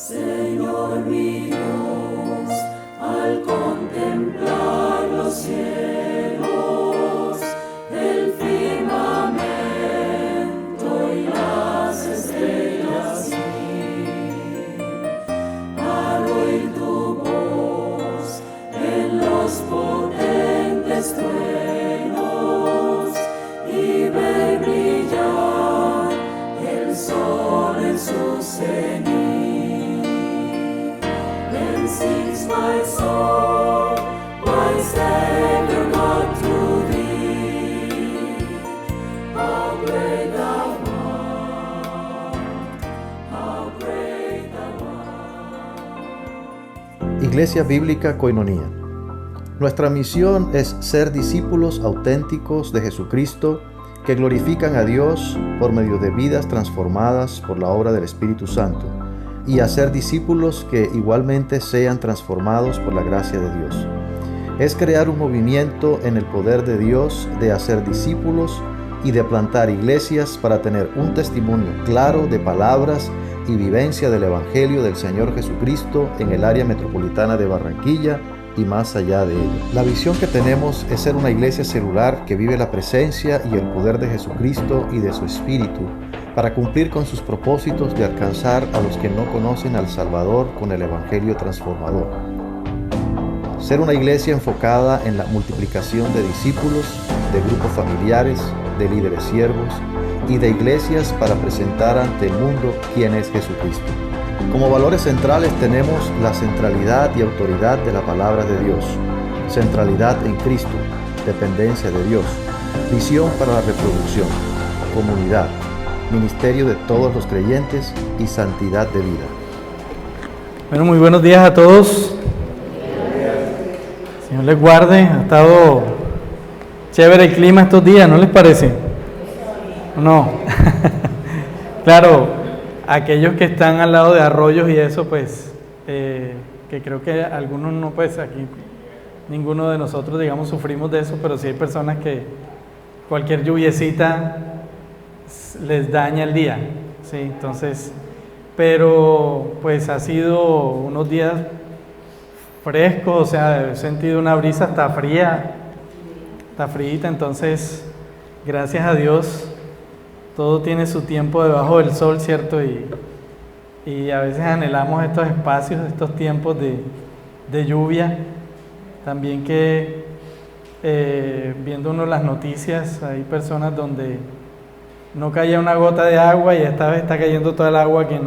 Señor mi Dios, al contemplar los cielos, el firmamento y las estrellas, al oír tu voz en los potentes truenos y ver brillar el sol en su cenit. Then sings my soul, my Savior God, to thee. How great thou art, how great thou art. Iglesia Bíblica Koinonia. Nuestra misión es ser discípulos auténticos de Jesucristo que glorifican a Dios por medio de vidas transformadas por la obra del Espíritu Santo, y hacer discípulos que igualmente sean transformados por la gracia de Dios. Es crear un movimiento en el poder de Dios de hacer discípulos y de plantar iglesias para tener un testimonio claro de palabras y vivencia del Evangelio del Señor Jesucristo en el área metropolitana de Barranquilla y más allá de ella. La visión que tenemos es ser una iglesia celular que vive la presencia y el poder de Jesucristo y de su Espíritu para cumplir con sus propósitos de alcanzar a los que no conocen al Salvador con el Evangelio transformador. Ser una iglesia enfocada en la multiplicación de discípulos, de grupos familiares, de líderes siervos y de iglesias para presentar ante el mundo quién es Jesucristo. Como valores centrales tenemos la centralidad y autoridad de la palabra de Dios, centralidad en Cristo, dependencia de Dios, visión para la reproducción, comunidad, ministerio de todos los creyentes y santidad de vida. Bueno, muy buenos días a todos. Señor les guarde. Ha estado chévere el clima estos días, ¿no les parece? No. Claro, aquellos que están al lado de arroyos y eso, pues, que creo que algunos no, pues aquí ninguno de nosotros, digamos, sufrimos de eso, pero sí hay personas que cualquier lluviecita les daña el día, ¿sí? Entonces, pero pues ha sido unos días frescos, o sea, he sentido una brisa hasta fría, está fríita, entonces, gracias a Dios, todo tiene su tiempo debajo del sol, ¿cierto? Y a veces anhelamos estos espacios, estos tiempos de lluvia, también que viendo uno las noticias, hay personas donde no caía una gota de agua y esta vez está cayendo toda el agua que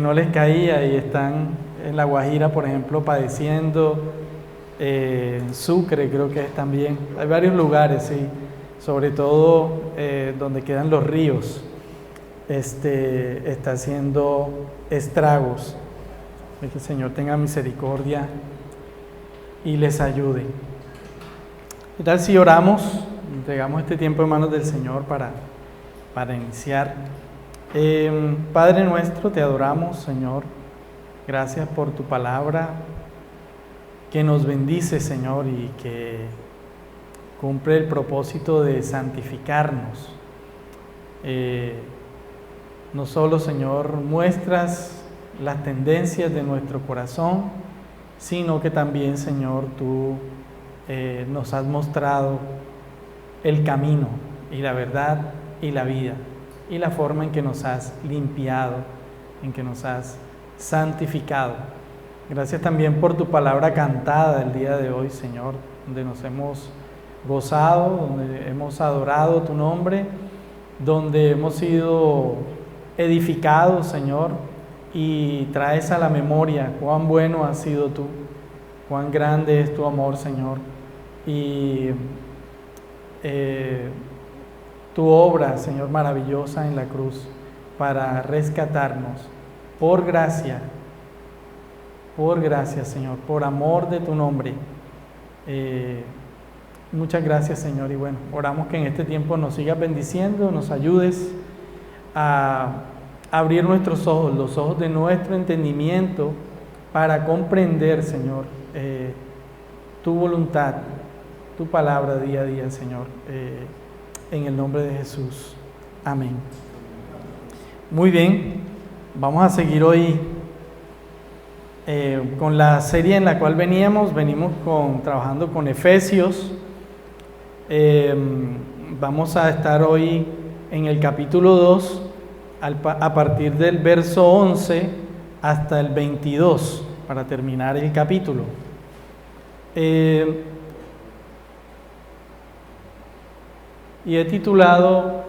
no les caía, y están en La Guajira, por ejemplo, padeciendo, en Sucre creo que es también, hay varios lugares, sí, sobre todo donde quedan los ríos, está haciendo estragos. Que el Señor tenga misericordia y les ayude. ¿Qué tal si oramos? Entregamos este tiempo en manos del Señor para iniciar. Padre nuestro, te adoramos, Señor. Gracias por tu palabra que nos bendice, Señor, y que cumple el propósito de santificarnos. No solo, Señor, muestras las tendencias de nuestro corazón, sino que también, Señor, tú nos has mostrado el camino y la verdad y la vida y la forma en que nos has limpiado, en que nos has santificado. Gracias también por tu palabra cantada el día de hoy, Señor, donde nos hemos gozado, donde hemos adorado tu nombre, donde hemos sido edificados, Señor, y traes a la memoria cuán bueno has sido tú, cuán grande es tu amor, Señor, y tu obra, Señor, maravillosa en la cruz para rescatarnos por gracia, Señor, por amor de tu nombre. Muchas gracias, Señor, y bueno, oramos que en este tiempo nos sigas bendiciendo, nos ayudes a abrir nuestros ojos, los ojos de nuestro entendimiento, para comprender, Señor, tu voluntad, tu palabra día a día, Señor, en el nombre de Jesús. Amén. Muy bien, vamos a seguir hoy con la serie en la cual venimos trabajando con Efesios. Vamos a estar hoy en el capítulo 2, a partir del verso 11 hasta el 22, para terminar el capítulo. Y he titulado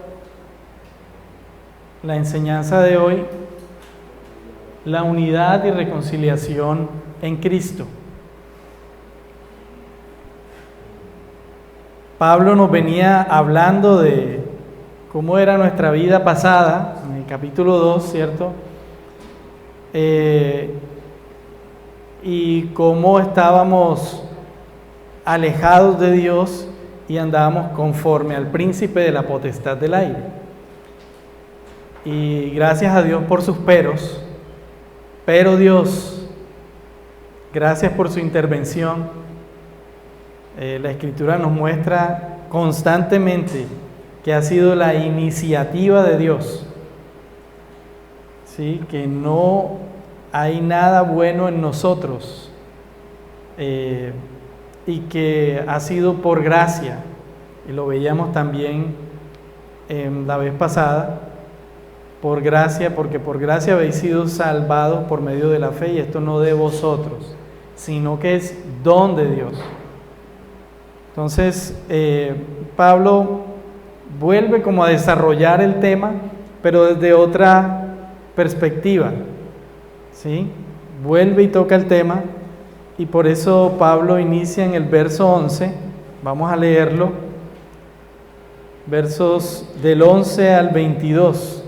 la enseñanza de hoy, La unidad y reconciliación en Cristo. Pablo nos venía hablando de cómo era nuestra vida pasada, en el capítulo 2, ¿cierto? Y cómo estábamos alejados de Dios y andábamos conforme al príncipe de la potestad del aire. Y gracias a Dios por sus peros, pero Dios, gracias por su intervención. La Escritura nos muestra constantemente que ha sido la iniciativa de Dios, ¿sí? Que no hay nada bueno en nosotros, y que ha sido por gracia, y lo veíamos también la vez pasada, por gracia, porque por gracia habéis sido salvados por medio de la fe, y esto no de vosotros, sino que es don de Dios. Entonces, Pablo vuelve como a desarrollar el tema, pero desde otra perspectiva, ¿sí? Vuelve y toca el tema, y por eso Pablo inicia en el verso 11, vamos a leerlo, versos del 11 al 22.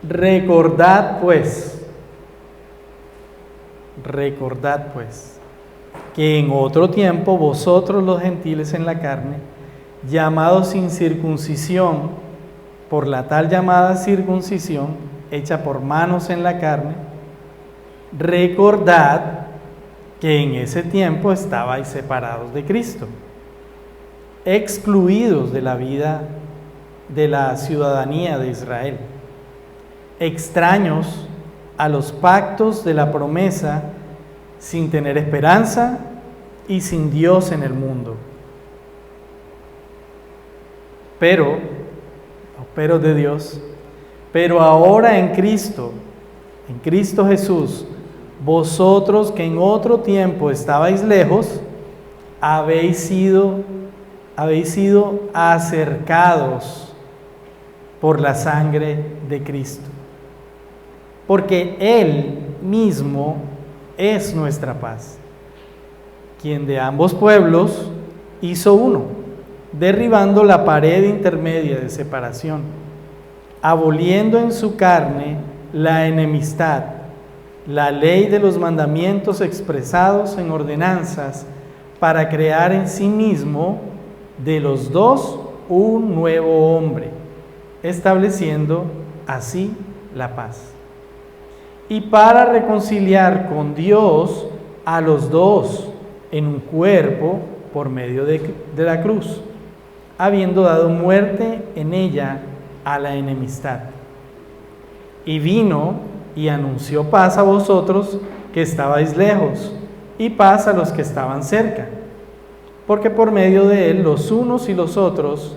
Recordad pues, que en otro tiempo vosotros los gentiles en la carne, llamados sin circuncisión, por la tal llamada circuncisión, hecha por manos en la carne, recordad que en ese tiempo estabais separados de Cristo, excluidos de la vida, de la ciudadanía de Israel, extraños a los pactos de la promesa, sin tener esperanza y sin Dios en el mundo. Pero de Dios, pero ahora en Cristo Jesús, vosotros que en otro tiempo estabais lejos, habéis sido acercados por la sangre de Cristo, porque Él mismo es nuestra paz, quien de ambos pueblos hizo uno, derribando la pared intermedia de separación, aboliendo en su carne la enemistad, la ley de los mandamientos expresados en ordenanzas, para crear en sí mismo de los dos un nuevo hombre, estableciendo así la paz. Y para reconciliar con Dios a los dos en un cuerpo por medio de la cruz, habiendo dado muerte en ella a la enemistad. Y vino y anunció paz a vosotros que estabais lejos, y paz a los que estaban cerca, porque por medio de él los unos y los otros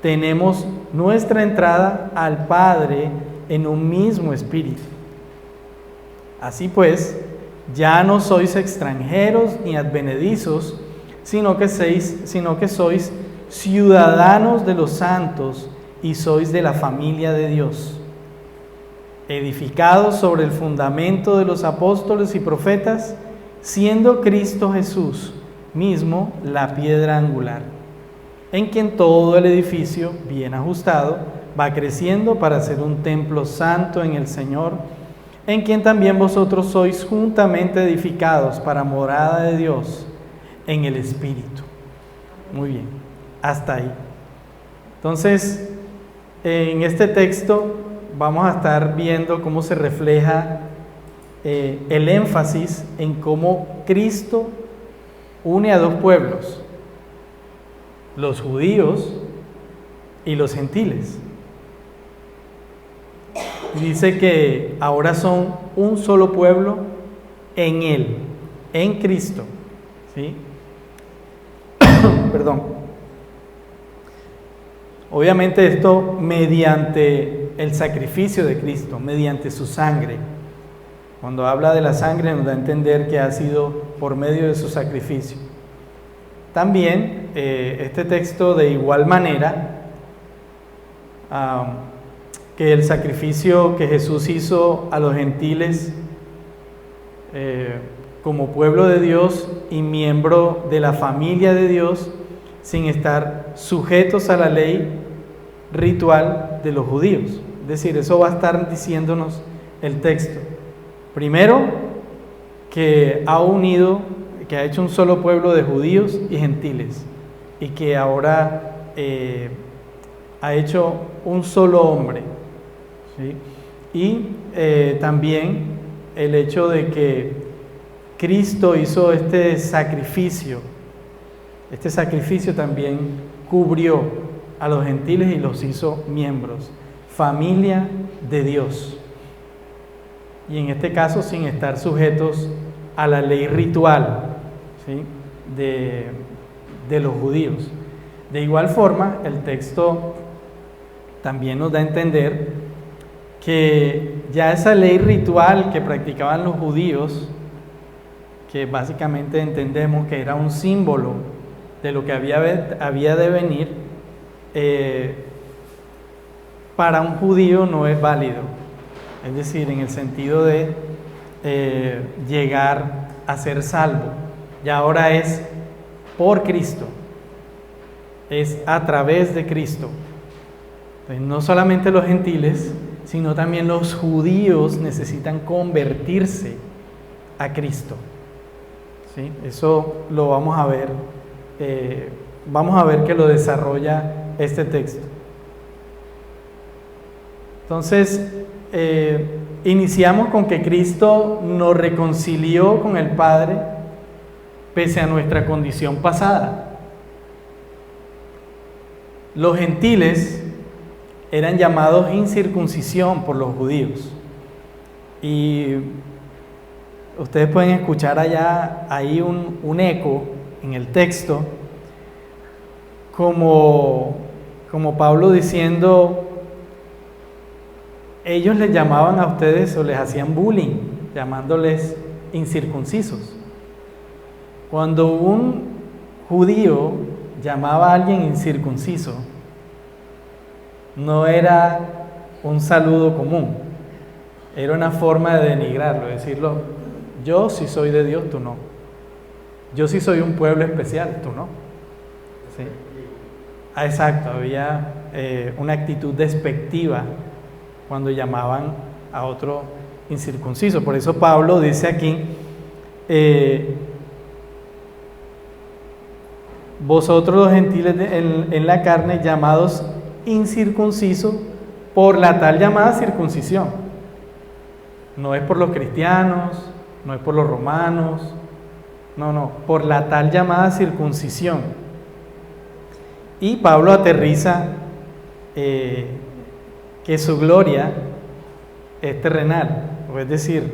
tenemos nuestra entrada al Padre en un mismo espíritu. Así pues, ya no sois extranjeros ni advenedizos, sino que sois ciudadanos de los santos y sois de la familia de Dios, edificados sobre el fundamento de los apóstoles y profetas, siendo Cristo Jesús mismo la piedra angular, en quien todo el edificio, bien ajustado, va creciendo para ser un templo santo en el Señor, en quien también vosotros sois juntamente edificados para morada de Dios en el Espíritu. Muy bien, hasta ahí. Entonces, en este texto vamos a estar viendo cómo se refleja el énfasis en cómo Cristo une a dos pueblos, los judíos y los gentiles. Y dice que ahora son un solo pueblo en Él, en Cristo. ¿Sí? Perdón. Obviamente esto mediante el sacrificio de Cristo, mediante su sangre. Cuando habla de la sangre nos da a entender que ha sido por medio de su sacrificio. También este texto de igual manera que el sacrificio que Jesús hizo a los gentiles como pueblo de Dios y miembro de la familia de Dios, sin estar sujetos a la ley ritual de los judíos. Es decir, eso va a estar diciéndonos el texto. Primero, que ha unido, que ha hecho un solo pueblo de judíos y gentiles, y que ahora ha hecho un solo hombre. ¿Sí? Y también el hecho de que Cristo hizo este sacrificio también cubrió a los gentiles y los hizo miembros, familia de Dios. Y en este caso sin estar sujetos a la ley ritual, ¿sí?, de los judíos. De igual forma, el texto también nos da a entender que ya esa ley ritual que practicaban los judíos, que básicamente entendemos que era un símbolo de lo que había de venir, para un judío no es válido. Es decir, en el sentido de llegar a ser salvo. Y ahora es por Cristo, es a través de Cristo. Entonces, no solamente los gentiles, sino también los judíos necesitan convertirse a Cristo. ¿Sí? Eso lo vamos a ver. Vamos a ver que lo desarrolla este texto. Entonces, iniciamos con que Cristo nos reconcilió con el Padre pese a nuestra condición pasada. Los gentiles eran llamados incircuncisión por los judíos. Y ustedes pueden escuchar ahí un eco en el texto, como Pablo diciendo, ellos les llamaban a ustedes o les hacían bullying, llamándoles incircuncisos. Cuando un judío llamaba a alguien incircunciso, no era un saludo común, era una forma de denigrarlo, decirlo, yo sí soy de Dios, tú no. Yo sí soy un pueblo especial, tú no. ¿Sí? Exacto, había una actitud despectiva cuando llamaban a otro incircunciso. Por eso Pablo dice aquí, vosotros los gentiles en la carne llamados incircuncisos por la tal llamada circuncisión. No es por los cristianos, no es por los romanos, no, por la tal llamada circuncisión. Y Pablo aterriza que su gloria es terrenal, es decir,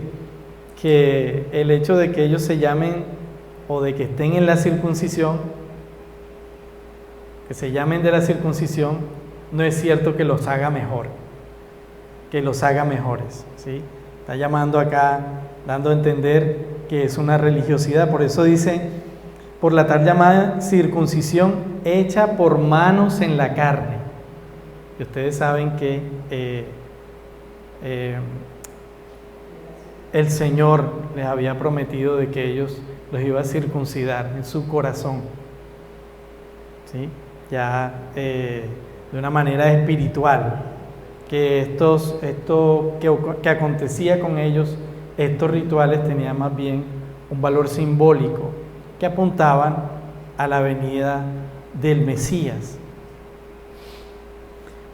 que el hecho de que ellos se llamen o de que estén en la circuncisión, que se llamen de la circuncisión, no es cierto que los haga mejor, que los haga mejores, ¿sí? Está llamando acá, dando a entender que es una religiosidad. Por eso dice, por la tal llamada circuncisión hecha por manos en la carne. Y ustedes saben que el Señor les había prometido de que ellos los iba a circuncidar en su corazón, ¿sí? Ya de una manera espiritual, que esto que acontecía con ellos, estos rituales tenían más bien un valor simbólico, que apuntaban a la venida del Mesías.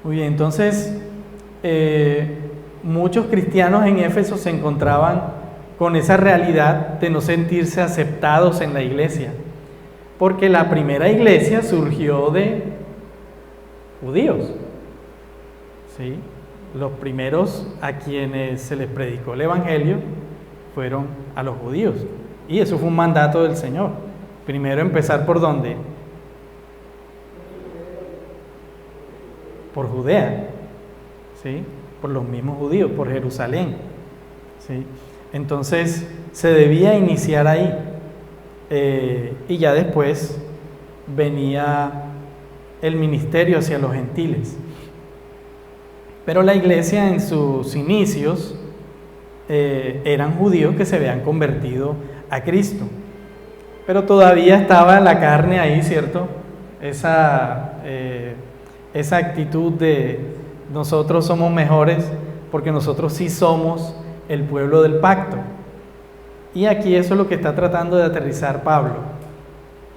Muy bien, entonces muchos cristianos en Éfeso se encontraban con esa realidad de no sentirse aceptados en la iglesia, porque la primera iglesia surgió de judíos, ¿sí? los primeros a quienes se les predicó el Evangelio fueron a los judíos. Y eso fue un mandato del Señor. Primero empezar ¿por dónde? Por Judea, ¿sí? Por los mismos judíos, por Jerusalén, ¿sí? Entonces se debía iniciar ahí, y ya después venía el ministerio hacia los gentiles. Pero la iglesia en sus inicios eran judíos que se habían convertido a Cristo, pero todavía estaba la carne ahí, ¿cierto? Esa actitud de nosotros somos mejores porque nosotros sí somos el pueblo del pacto. Y aquí eso es lo que está tratando de aterrizar Pablo,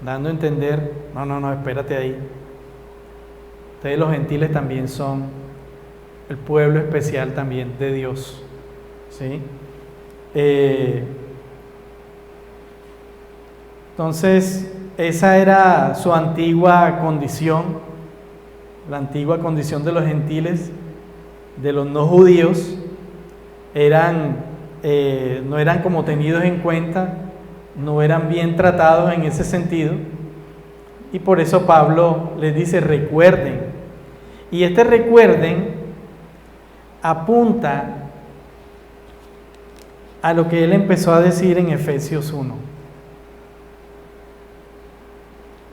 dando a entender, no, espérate ahí. Ustedes los gentiles también son el pueblo especial también de Dios, ¿sí? Entonces, esa era su antigua condición, la antigua condición de los gentiles, de los no judíos. No eran como tenidos en cuenta, no eran bien tratados en ese sentido, y por eso Pablo les dice recuerden, y este recuerden apunta a lo que él empezó a decir en Efesios 1.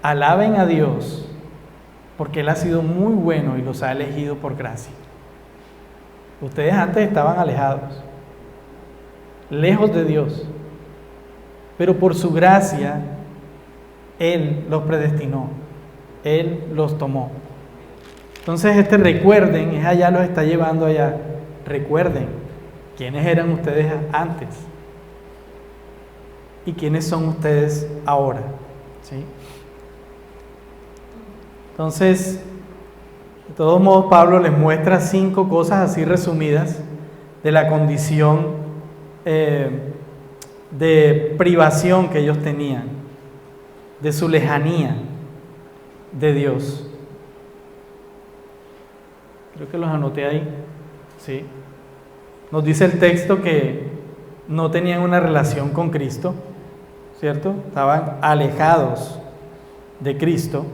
Alaben a Dios porque Él ha sido muy bueno y los ha elegido por gracia. Ustedes antes estaban alejados, lejos de Dios, pero por su gracia Él los predestinó, Él los tomó. Entonces recuerden, es allá, los está llevando allá. Recuerden quiénes eran ustedes antes y quiénes son ustedes ahora, ¿sí? Entonces, de todos modos, Pablo les muestra 5 cosas así resumidas de la condición de privación que ellos tenían, de su lejanía de Dios. Creo que los anoté ahí, ¿sí? Nos dice el texto que no tenían una relación con Cristo, ¿cierto? Estaban alejados de Cristo.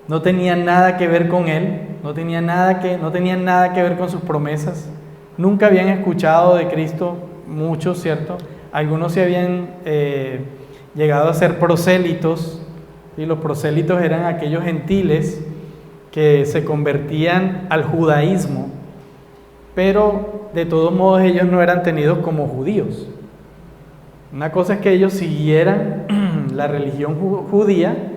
No tenían nada que ver con Él, no tenían nada que ver con sus promesas. Nunca habían escuchado de Cristo, muchos, ¿cierto? Algunos se habían llegado a ser prosélitos, y los prosélitos eran aquellos gentiles que se convertían al judaísmo, pero de todos modos ellos no eran tenidos como judíos. Una cosa es que ellos siguieran la religión judía,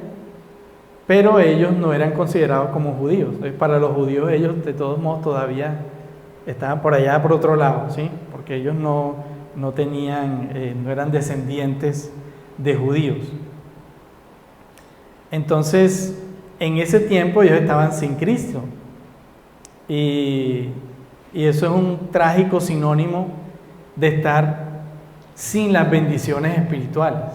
pero ellos no eran considerados como judíos. Entonces, para los judíos ellos de todos modos todavía estaban por allá por otro lado, ¿sí? Porque ellos no eran descendientes de judíos. Entonces, en ese tiempo ellos estaban sin Cristo, y eso es un trágico sinónimo de estar sin las bendiciones espirituales.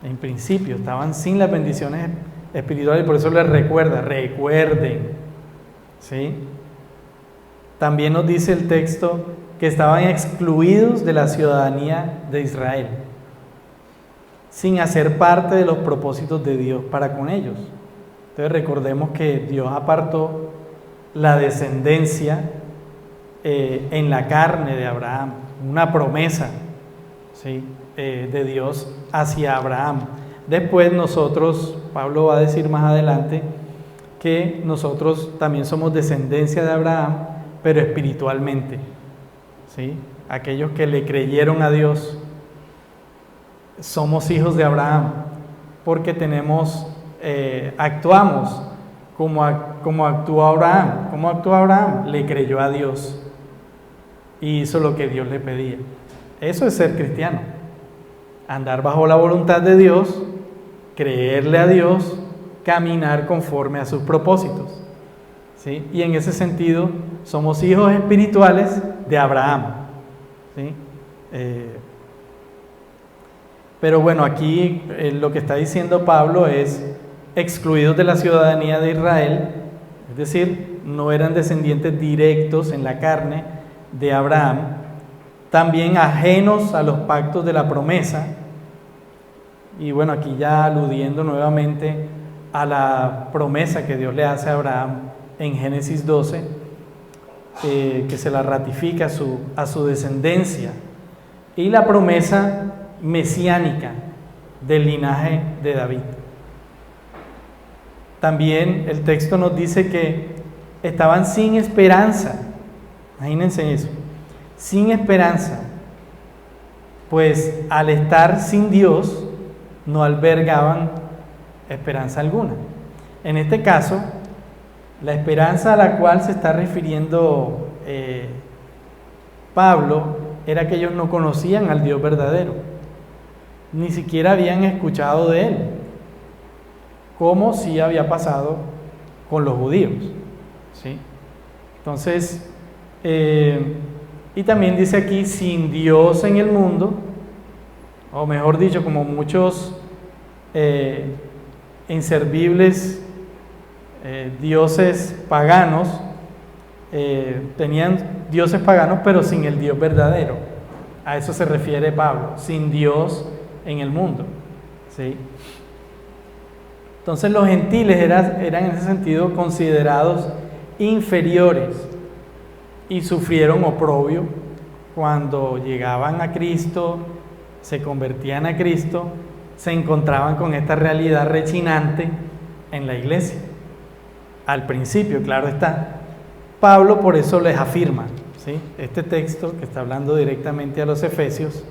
En principio estaban sin las bendiciones espirituales, y por eso les recuerden, ¿sí? También nos dice el texto que estaban excluidos de la ciudadanía de Israel, sin hacer parte de los propósitos de Dios para con ellos. Entonces recordemos que Dios apartó la descendencia en la carne de Abraham, una promesa, ¿sí? De Dios hacia Abraham. Después nosotros, Pablo va a decir más adelante, que nosotros también somos descendencia de Abraham, pero espiritualmente, ¿sí? Aquellos que le creyeron a Dios somos hijos de Abraham, porque actuamos como actuó Abraham. ¿Cómo actuó Abraham? Le creyó a Dios y hizo lo que Dios le pedía. Eso es ser cristiano, andar bajo la voluntad de Dios, creerle a Dios, caminar conforme a sus propósitos, ¿sí? Y en ese sentido somos hijos espirituales de Abraham, ¿sí? Pero bueno, aquí lo que está diciendo Pablo es excluidos de la ciudadanía de Israel, es decir, no eran descendientes directos en la carne de Abraham, también ajenos a los pactos de la promesa, y bueno, aquí ya aludiendo nuevamente a la promesa que Dios le hace a Abraham en Génesis 12, que se la ratifica a su descendencia, y la promesa mesiánica del linaje de David. También el texto nos dice que estaban sin esperanza, imagínense eso, sin esperanza, pues al estar sin Dios no albergaban esperanza alguna. En este caso, la esperanza a la cual se está refiriendo Pablo era que ellos no conocían al Dios verdadero, ni siquiera habían escuchado de Él, como sí había pasado con los judíos, ¿sí? Entonces, y también dice aquí, sin Dios en el mundo, o mejor dicho, como muchos inservibles dioses paganos, tenían dioses paganos pero sin el Dios verdadero. A eso se refiere Pablo, sin Dios en el mundo, ¿sí? Entonces los gentiles eran en ese sentido considerados inferiores y sufrieron oprobio cuando llegaban a Cristo, se convertían a Cristo, se encontraban con esta realidad rechinante en la iglesia. Al principio, claro está. Pablo por eso les afirma, ¿sí? Este texto que está hablando directamente a los efesios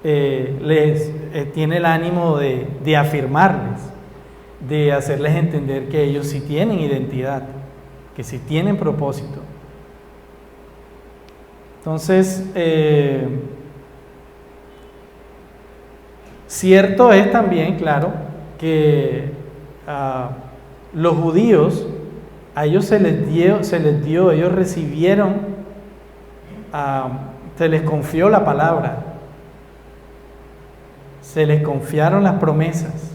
tiene el ánimo de afirmarles, de hacerles entender que ellos sí tienen identidad, que sí tienen propósito. Entonces, cierto es también, claro, que los judíos, a ellos se les dio, ellos recibieron, se les confió la palabra, se les confiaron las promesas,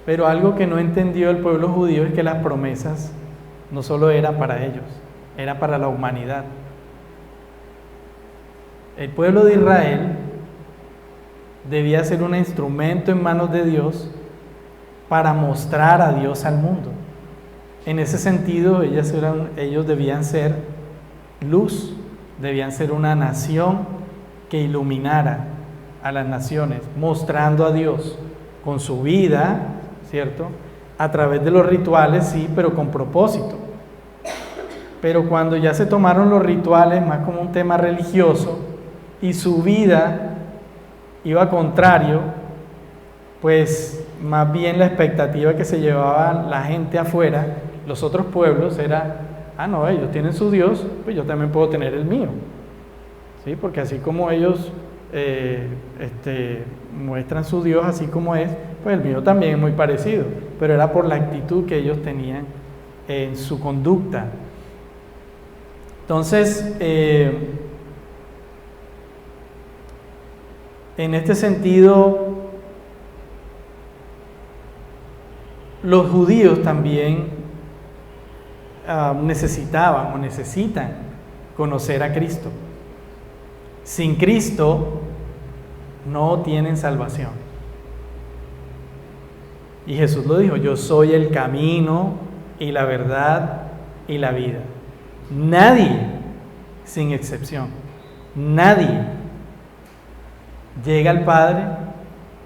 pero algo que no entendió el pueblo judío es que las promesas no solo eran para ellos, era para la humanidad. El pueblo de Israel debía ser un instrumento en manos de Dios para mostrar a Dios al mundo. En ese sentido, ellos debían ser luz, debían ser una nación que iluminara a las naciones, mostrando a Dios con su vida, ¿cierto? A través de los rituales, sí, pero con propósito. Pero cuando ya se tomaron los rituales más como un tema religioso y su vida iba contrario, pues más bien la expectativa que se llevaba la gente afuera, los otros pueblos, era, no, ellos tienen su Dios, pues yo también puedo tener el mío, ¿sí? Porque así como ellos muestran su Dios así como es, pues el mío también es muy parecido, pero era por la actitud que ellos tenían en su conducta. Entonces, en este sentido, los judíos también necesitaban o necesitan conocer a Cristo. Sin Cristo no tienen salvación. Y Jesús lo dijo, yo soy el camino y la verdad y la vida. Nadie, sin excepción, nadie llega al Padre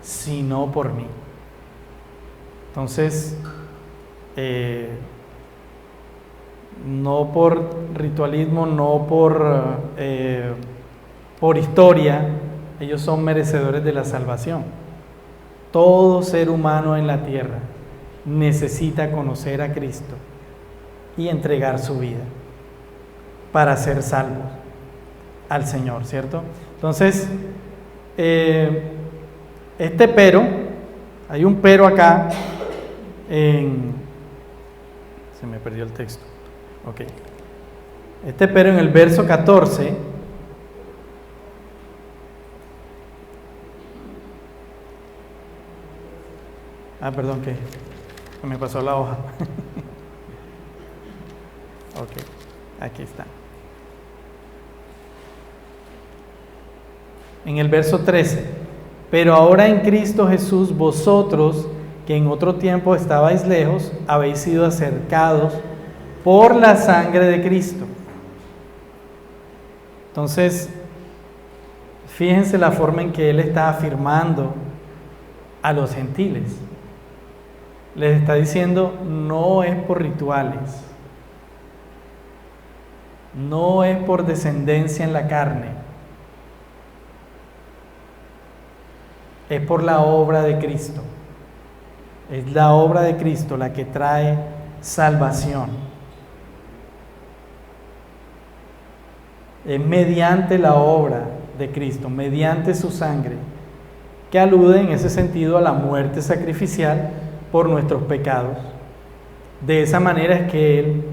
sino por mí. Entonces, no por ritualismo, no por historia, ellos son merecedores de la salvación. Todo ser humano en la tierra necesita conocer a Cristo y entregar su vida para ser salvos al Señor, ¿cierto? Entonces, hay un pero acá se me perdió el texto. Ok. Pero en el verso 14 Perdón, que me pasó la hoja. Ok, aquí está. En el verso 13, pero ahora en Cristo Jesús vosotros, que en otro tiempo estabais lejos, habéis sido acercados por la sangre de Cristo. Entonces, fíjense la forma en que Él está afirmando a los gentiles. Les está diciendo, no es por rituales, no es por descendencia en la carne, es por la obra de Cristo. Es la obra de Cristo la que trae salvación. Es mediante la obra de Cristo, mediante su sangre, que alude en ese sentido a la muerte sacrificial por nuestros pecados. De esa manera es que Él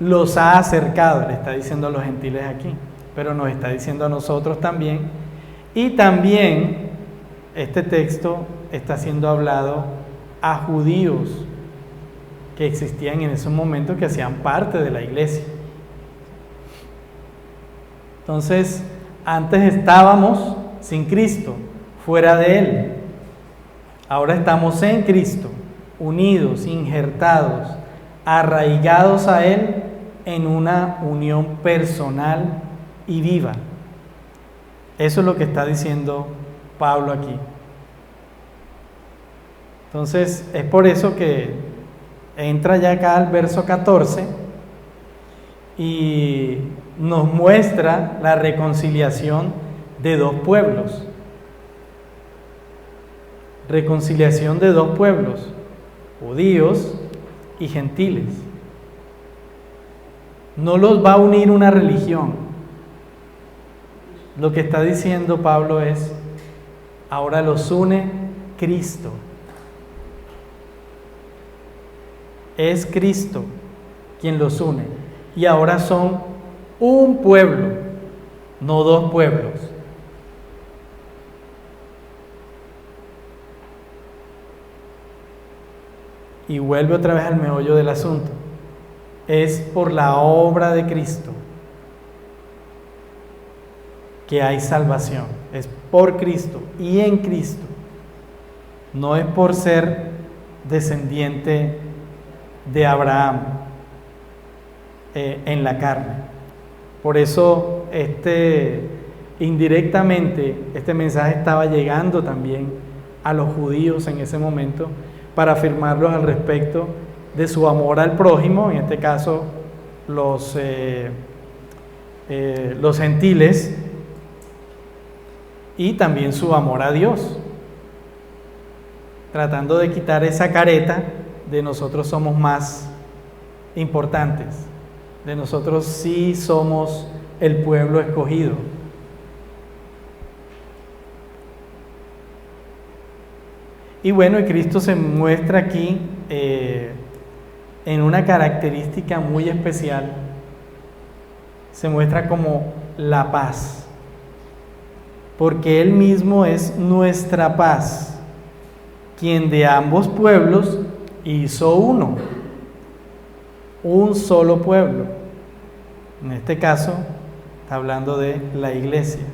los ha acercado, le está diciendo a los gentiles aquí, pero nos está diciendo a nosotros también. Y también este texto está siendo hablado a judíos que existían en esos momentos, que hacían parte de la iglesia. Entonces, antes estábamos sin Cristo, fuera de Él. Ahora estamos en Cristo, unidos, injertados, arraigados a Él en una unión personal y viva. Eso es lo que está diciendo Pablo aquí. Entonces, es por eso que entra ya acá al verso 14 y nos muestra la reconciliación de dos pueblos. Reconciliación de dos pueblos, judíos y gentiles. No los va a unir una religión. Lo que está diciendo Pablo es, ahora los une Cristo. Es Cristo quien los une. Y ahora son un pueblo, no dos pueblos. Y vuelve otra vez al meollo del asunto. Es por la obra de Cristo que hay salvación. Es por Cristo y en Cristo. No es por ser descendiente de Abraham en la carne. Por eso indirectamente este mensaje estaba llegando también a los judíos en ese momento, para afirmarlos al respecto de su amor al prójimo, en este caso los gentiles, y también su amor a Dios, tratando de quitar esa careta de nosotros somos más importantes, de nosotros sí somos el pueblo escogido. Y bueno, y Cristo se muestra aquí en una característica muy especial. Se muestra como la paz, porque Él mismo es nuestra paz, quien de ambos pueblos hizo uno, un solo pueblo. En este caso, está hablando de la iglesia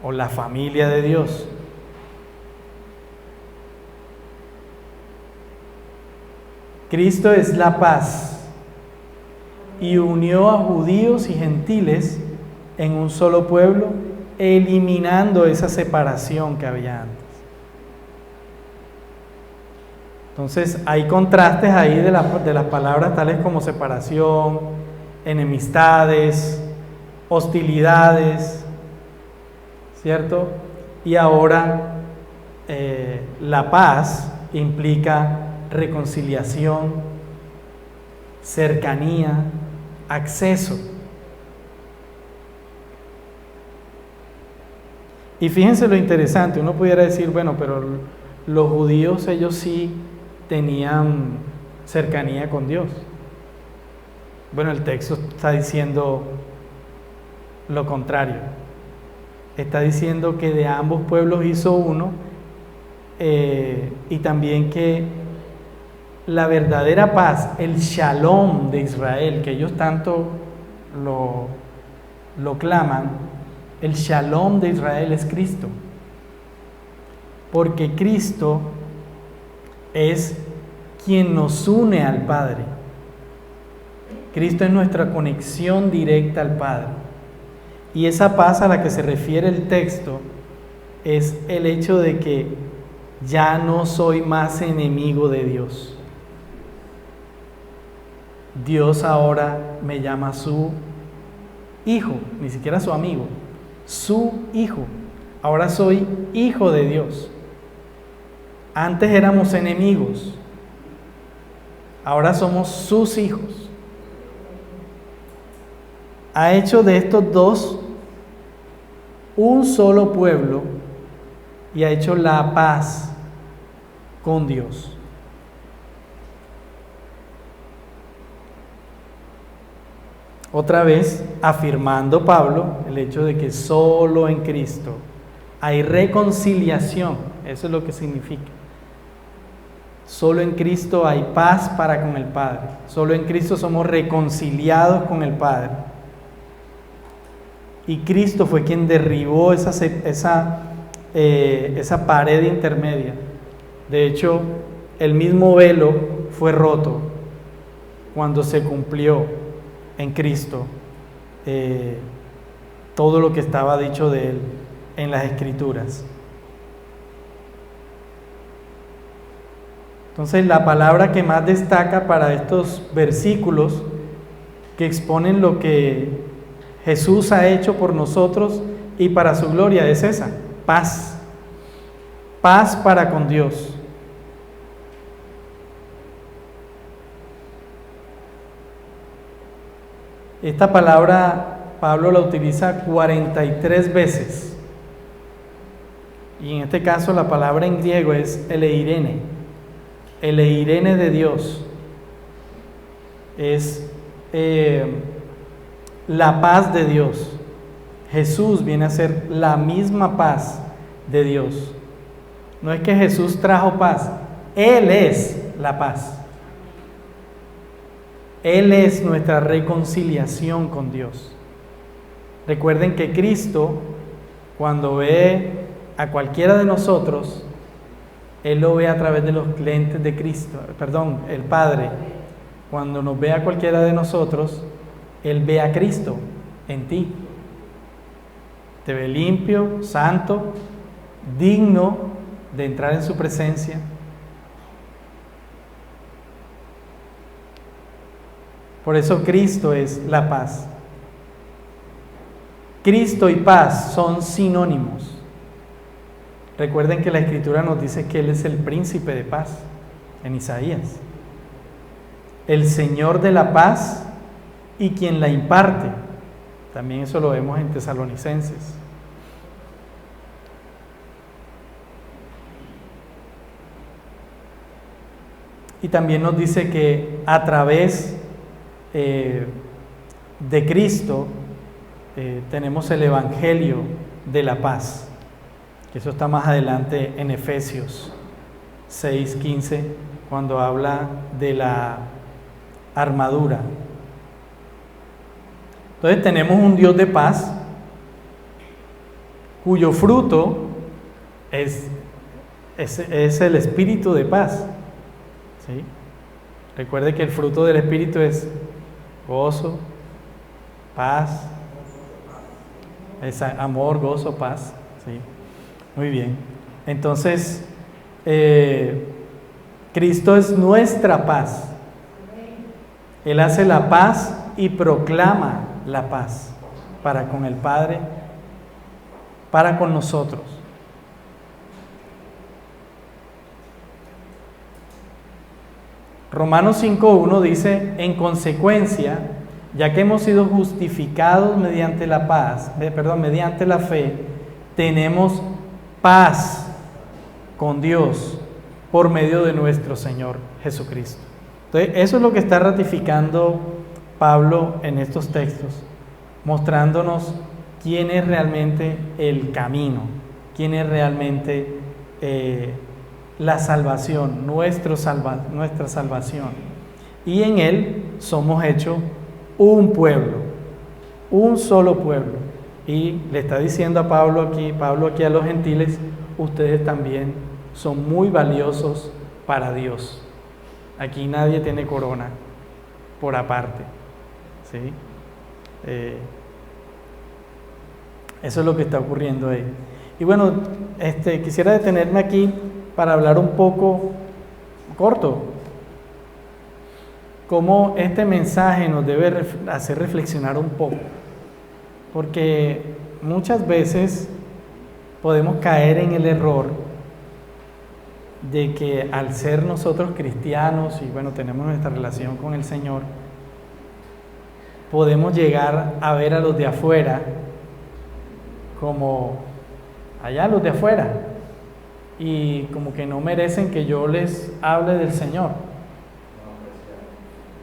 o la familia de Dios. Cristo es la paz y unió a judíos y gentiles en un solo pueblo, eliminando esa separación que había antes. Entonces hay contrastes ahí de las palabras tales como separación, enemistades, hostilidades, ¿cierto? Y ahora la paz implica reconciliación, cercanía, acceso. Y fíjense lo interesante, uno pudiera decir, bueno, pero los judíos ellos sí tenían cercanía con Dios. Bueno, el texto está diciendo lo contrario. Está diciendo que de ambos pueblos hizo uno y también que la verdadera paz, el shalom de Israel, que ellos tanto lo claman, el shalom de Israel es Cristo. Porque Cristo es quien nos une al Padre. Cristo es nuestra conexión directa al Padre. Y esa paz a la que se refiere el texto es el hecho de que ya no soy más enemigo de Dios. Dios ahora me llama su hijo, ni siquiera su amigo, su hijo. Ahora soy hijo de Dios. Antes éramos enemigos, ahora somos sus hijos. Ha hecho de estos dos un solo pueblo y ha hecho la paz con Dios. Otra vez afirmando Pablo el hecho de que solo en Cristo hay reconciliación. Eso es lo que significa. Solo en Cristo hay paz para con el Padre. Solo en Cristo somos reconciliados con el Padre. Y Cristo fue quien derribó esa pared intermedia. De hecho, el mismo velo fue roto cuando se cumplió en Cristo todo lo que estaba dicho de Él en las Escrituras. Entonces, la palabra que más destaca para estos versículos que exponen lo que Jesús ha hecho por nosotros y para su gloria es esa: paz. Paz para con Dios. Esta palabra Pablo la utiliza 43 veces. Y en este caso la palabra en griego es eleirene. Eleirene de Dios. Es la paz de Dios. Jesús viene a ser la misma paz de Dios. No es que Jesús trajo paz, Él es la paz. Él es nuestra reconciliación con Dios. Recuerden que Cristo, cuando ve a cualquiera de nosotros, Él lo ve a través de los lentes de Cristo. Perdón, el Padre, cuando nos ve a cualquiera de nosotros, Él ve a Cristo en ti. Te ve limpio, santo, digno de entrar en su presencia. Por eso Cristo es la paz. Cristo y paz son sinónimos. Recuerden que la Escritura nos dice que Él es el príncipe de paz en Isaías. El Señor de la paz y quien la imparte. También eso lo vemos en Tesalonicenses. Y también nos dice que a través de Cristo tenemos el Evangelio de la paz, que eso está más adelante en Efesios 6:15, cuando habla de la armadura. Entonces tenemos un Dios de paz cuyo fruto es el espíritu de paz. ¿Sí? Recuerde que el fruto del espíritu es gozo, paz, es amor, gozo, paz. ¿Sí? Muy bien. Entonces, Cristo es nuestra paz. Él hace la paz y proclama la paz para con el Padre, para con nosotros. Romanos 5:1 dice: en consecuencia, ya que hemos sido justificados mediante la fe, tenemos paz con Dios por medio de nuestro Señor Jesucristo. Entonces, eso es lo que está ratificando Pablo en estos textos, mostrándonos quién es realmente el camino, quién es realmente la salvación, nuestra salvación. Y en Él somos hechos un pueblo, un solo pueblo. Y le está diciendo a Pablo aquí a los gentiles, ustedes también son muy valiosos para Dios. Aquí nadie tiene corona por aparte, ¿sí? Eso es lo que está ocurriendo ahí. Y bueno, quisiera detenerme aquí para hablar un poco corto, cómo este mensaje nos debe hacer reflexionar un poco, porque muchas veces podemos caer en el error de que al ser nosotros cristianos y bueno, tenemos nuestra relación con el Señor, podemos llegar a ver a los de afuera como allá los de afuera y como que no merecen que yo les hable del Señor.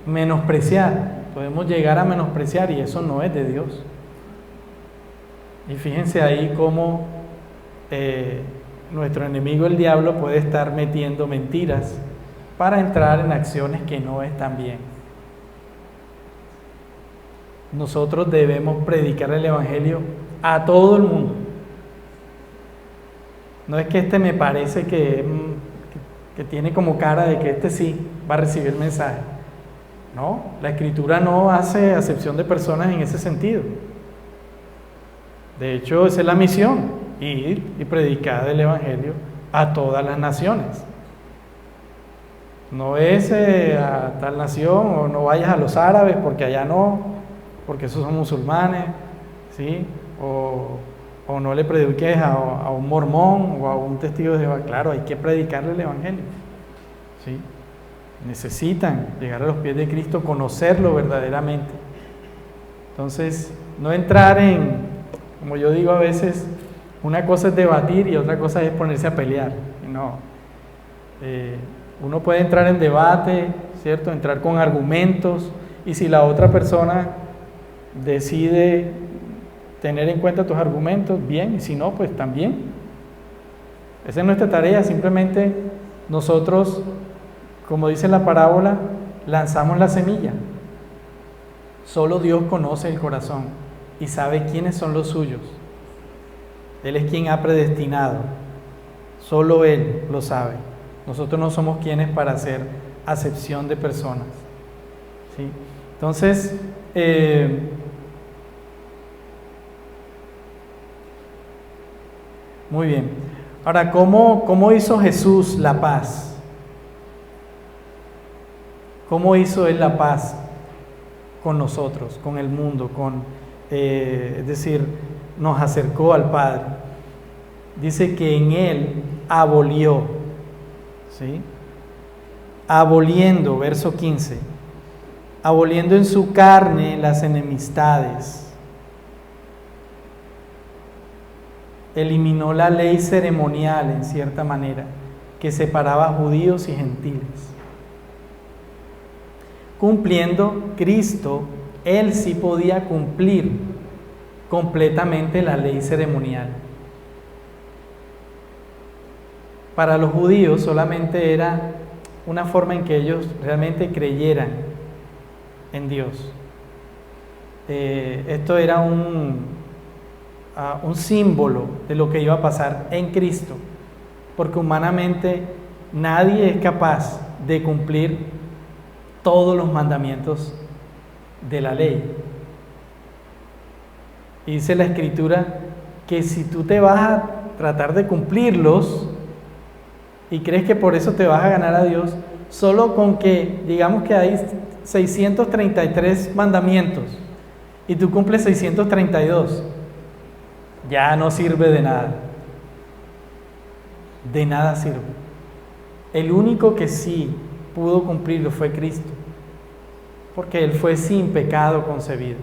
Menospreciar, podemos llegar a menospreciar y eso no es de Dios. Y fíjense ahí cómo nuestro enemigo el diablo puede estar metiendo mentiras para entrar en acciones que no están bien. Nosotros debemos predicar el Evangelio a todo el mundo. No es que me parece que tiene como cara de que sí va a recibir el mensaje. No, la Escritura no hace acepción de personas en ese sentido. De hecho, esa es la misión, ir y predicar el Evangelio a todas las naciones. No es a tal nación, o no vayas a los árabes porque allá no, porque esos son musulmanes, ¿sí? O no le prediques a un mormón o a un testigo de Jehová. Claro, hay que predicarle el Evangelio, ¿sí? Necesitan llegar a los pies de Cristo, conocerlo verdaderamente. Entonces, no entrar en, como yo digo a veces, una cosa es debatir y otra cosa es ponerse a pelear. No. Uno puede entrar en debate, ¿cierto? Entrar con argumentos, y si la otra persona decide tener en cuenta tus argumentos, bien, y si no, pues también. Esa es nuestra tarea, simplemente nosotros, como dice la parábola, lanzamos la semilla. Solo Dios conoce el corazón y sabe quiénes son los suyos. Él es quien ha predestinado. Solo Él lo sabe. Nosotros no somos quienes para hacer acepción de personas, ¿sí? Entonces, muy bien. Ahora, ¿cómo hizo Jesús la paz? ¿Cómo hizo Él la paz con nosotros, con el mundo, es decir, nos acercó al Padre? Dice que en Él abolió, ¿sí? Aboliendo, verso 15, aboliendo en su carne las enemistades. Eliminó la ley ceremonial, en cierta manera, que separaba a judíos y gentiles. Cumpliendo Cristo, Él sí podía cumplir completamente la ley ceremonial. Para los judíos solamente era una forma en que ellos realmente creyeran en Dios. Esto era un símbolo de lo que iba a pasar en Cristo, porque humanamente nadie es capaz de cumplir todos los mandamientos de la ley. Y dice la Escritura que si tú te vas a tratar de cumplirlos y crees que por eso te vas a ganar a Dios, solo con que digamos que hay 633 mandamientos y tú cumples 632, ya no sirve de nada. De nada sirve. El único que sí pudo cumplirlo fue Cristo, porque Él fue sin pecado concebido.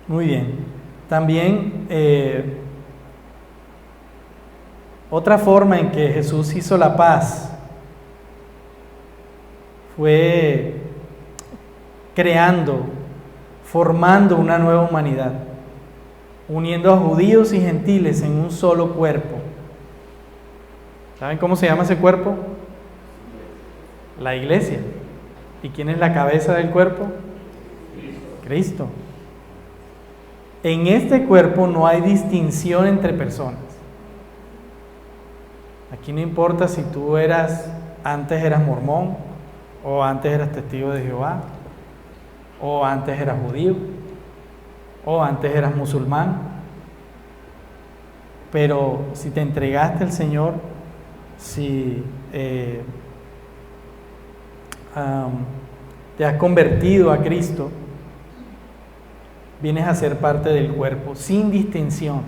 Muy bien. También otra forma en que Jesús hizo la paz fue formando una nueva humanidad. uniendo a judíos y gentiles en un solo cuerpo. ¿Saben cómo se llama ese cuerpo? La iglesia. ¿Y quién es la cabeza del cuerpo? Cristo. En este cuerpo no hay distinción entre personas. Aquí no importa si tú antes eras mormón, o antes eras testigo de Jehová, o antes eras judío, o antes eras musulmán. Pero si te entregaste al Señor, si te has convertido a Cristo, vienes a ser parte del cuerpo sin distinción.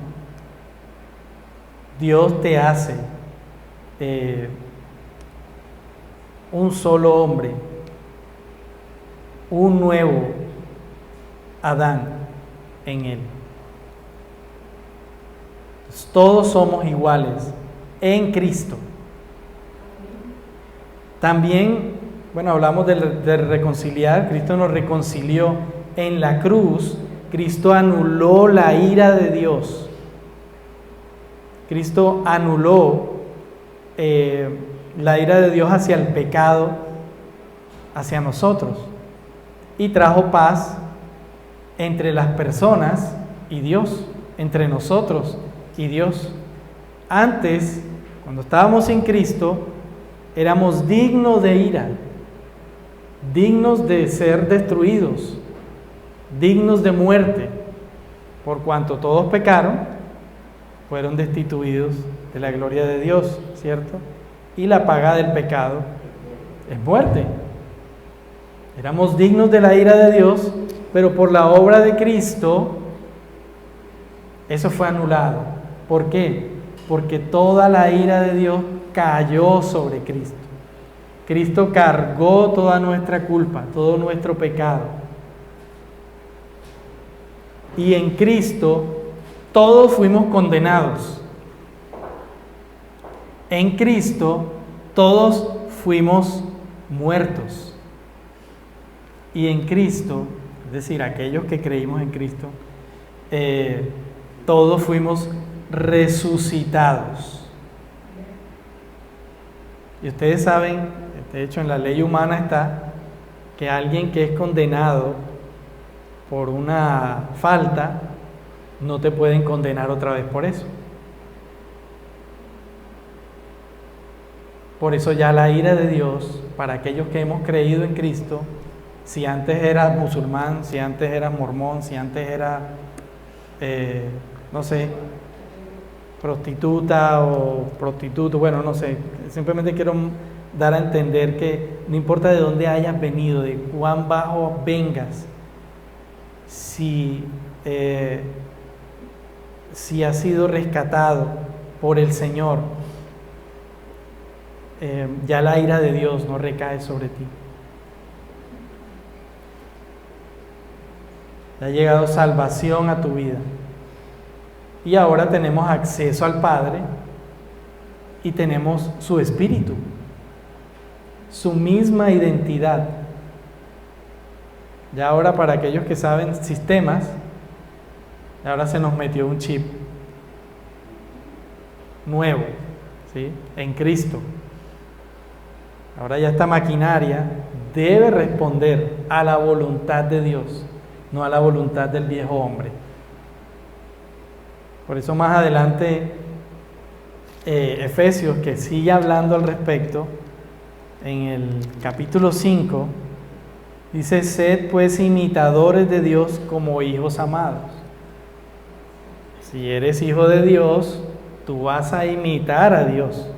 Dios te hace un solo hombre, un nuevo Adán en él. Todos somos iguales en Cristo. También, bueno, hablamos de reconciliar. Cristo nos reconcilió en la cruz. Cristo anuló la ira de Dios. Cristo anuló la ira de Dios hacia el pecado, hacia nosotros, y trajo paz entre las personas y Dios, entre nosotros y Dios. Antes, cuando estábamos en Cristo, éramos dignos de ira, dignos de ser destruidos, dignos de muerte, por cuanto todos pecaron, fueron destituidos de la gloria de Dios, ¿cierto? Y la paga del pecado es muerte. Éramos dignos de la ira de Dios, pero por la obra de Cristo, eso fue anulado. ¿Por qué? Porque toda la ira de Dios cayó sobre Cristo. Cristo cargó toda nuestra culpa, todo nuestro pecado. Y en Cristo todos fuimos condenados. En Cristo todos fuimos muertos. Y en Cristo, es decir, aquellos que creímos en Cristo, todos fuimos resucitados. Y ustedes saben, de hecho en la ley humana está, que alguien que es condenado por una falta, no te pueden condenar otra vez por eso. Por eso ya la ira de Dios, para aquellos que hemos creído en Cristo, si antes eras musulmán, si antes eras mormón, si antes eras, no sé, prostituta o prostituto, bueno, no sé, simplemente quiero dar a entender que no importa de dónde hayas venido, de cuán bajo vengas, si has sido rescatado por el Señor, ya la ira de Dios no recae sobre ti. Ha llegado salvación a tu vida. Y ahora tenemos acceso al Padre y tenemos su Espíritu, su misma identidad. Ya ahora, para aquellos que saben sistemas, ahora se nos metió un chip nuevo, ¿sí? En Cristo. Ahora ya esta maquinaria debe responder a la voluntad de Dios, no a la voluntad del viejo hombre. Por eso más adelante Efesios, que sigue hablando al respecto, en el capítulo 5, dice: sed pues imitadores de Dios como hijos amados. Si eres hijo de Dios, tú vas a imitar a Dios.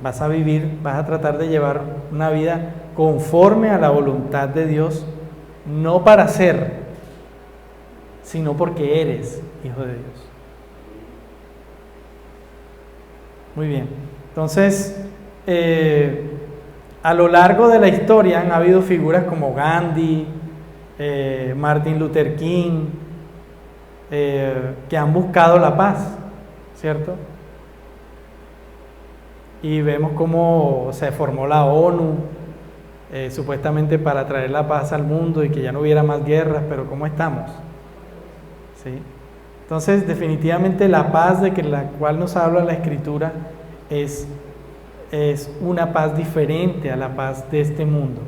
Vas a vivir, vas a tratar de llevar una vida conforme a la voluntad de Dios, no para ser, sino porque eres hijo de Dios. Muy bien, entonces a lo largo de la historia han habido figuras como Gandhi, Martin Luther King, que han buscado la paz, ¿cierto? Y vemos cómo se formó la ONU, supuestamente para traer la paz al mundo y que ya no hubiera más guerras, pero ¿cómo estamos? ¿sí? Entonces, definitivamente la paz de la cual nos habla la Escritura es una paz diferente a la paz de este mundo.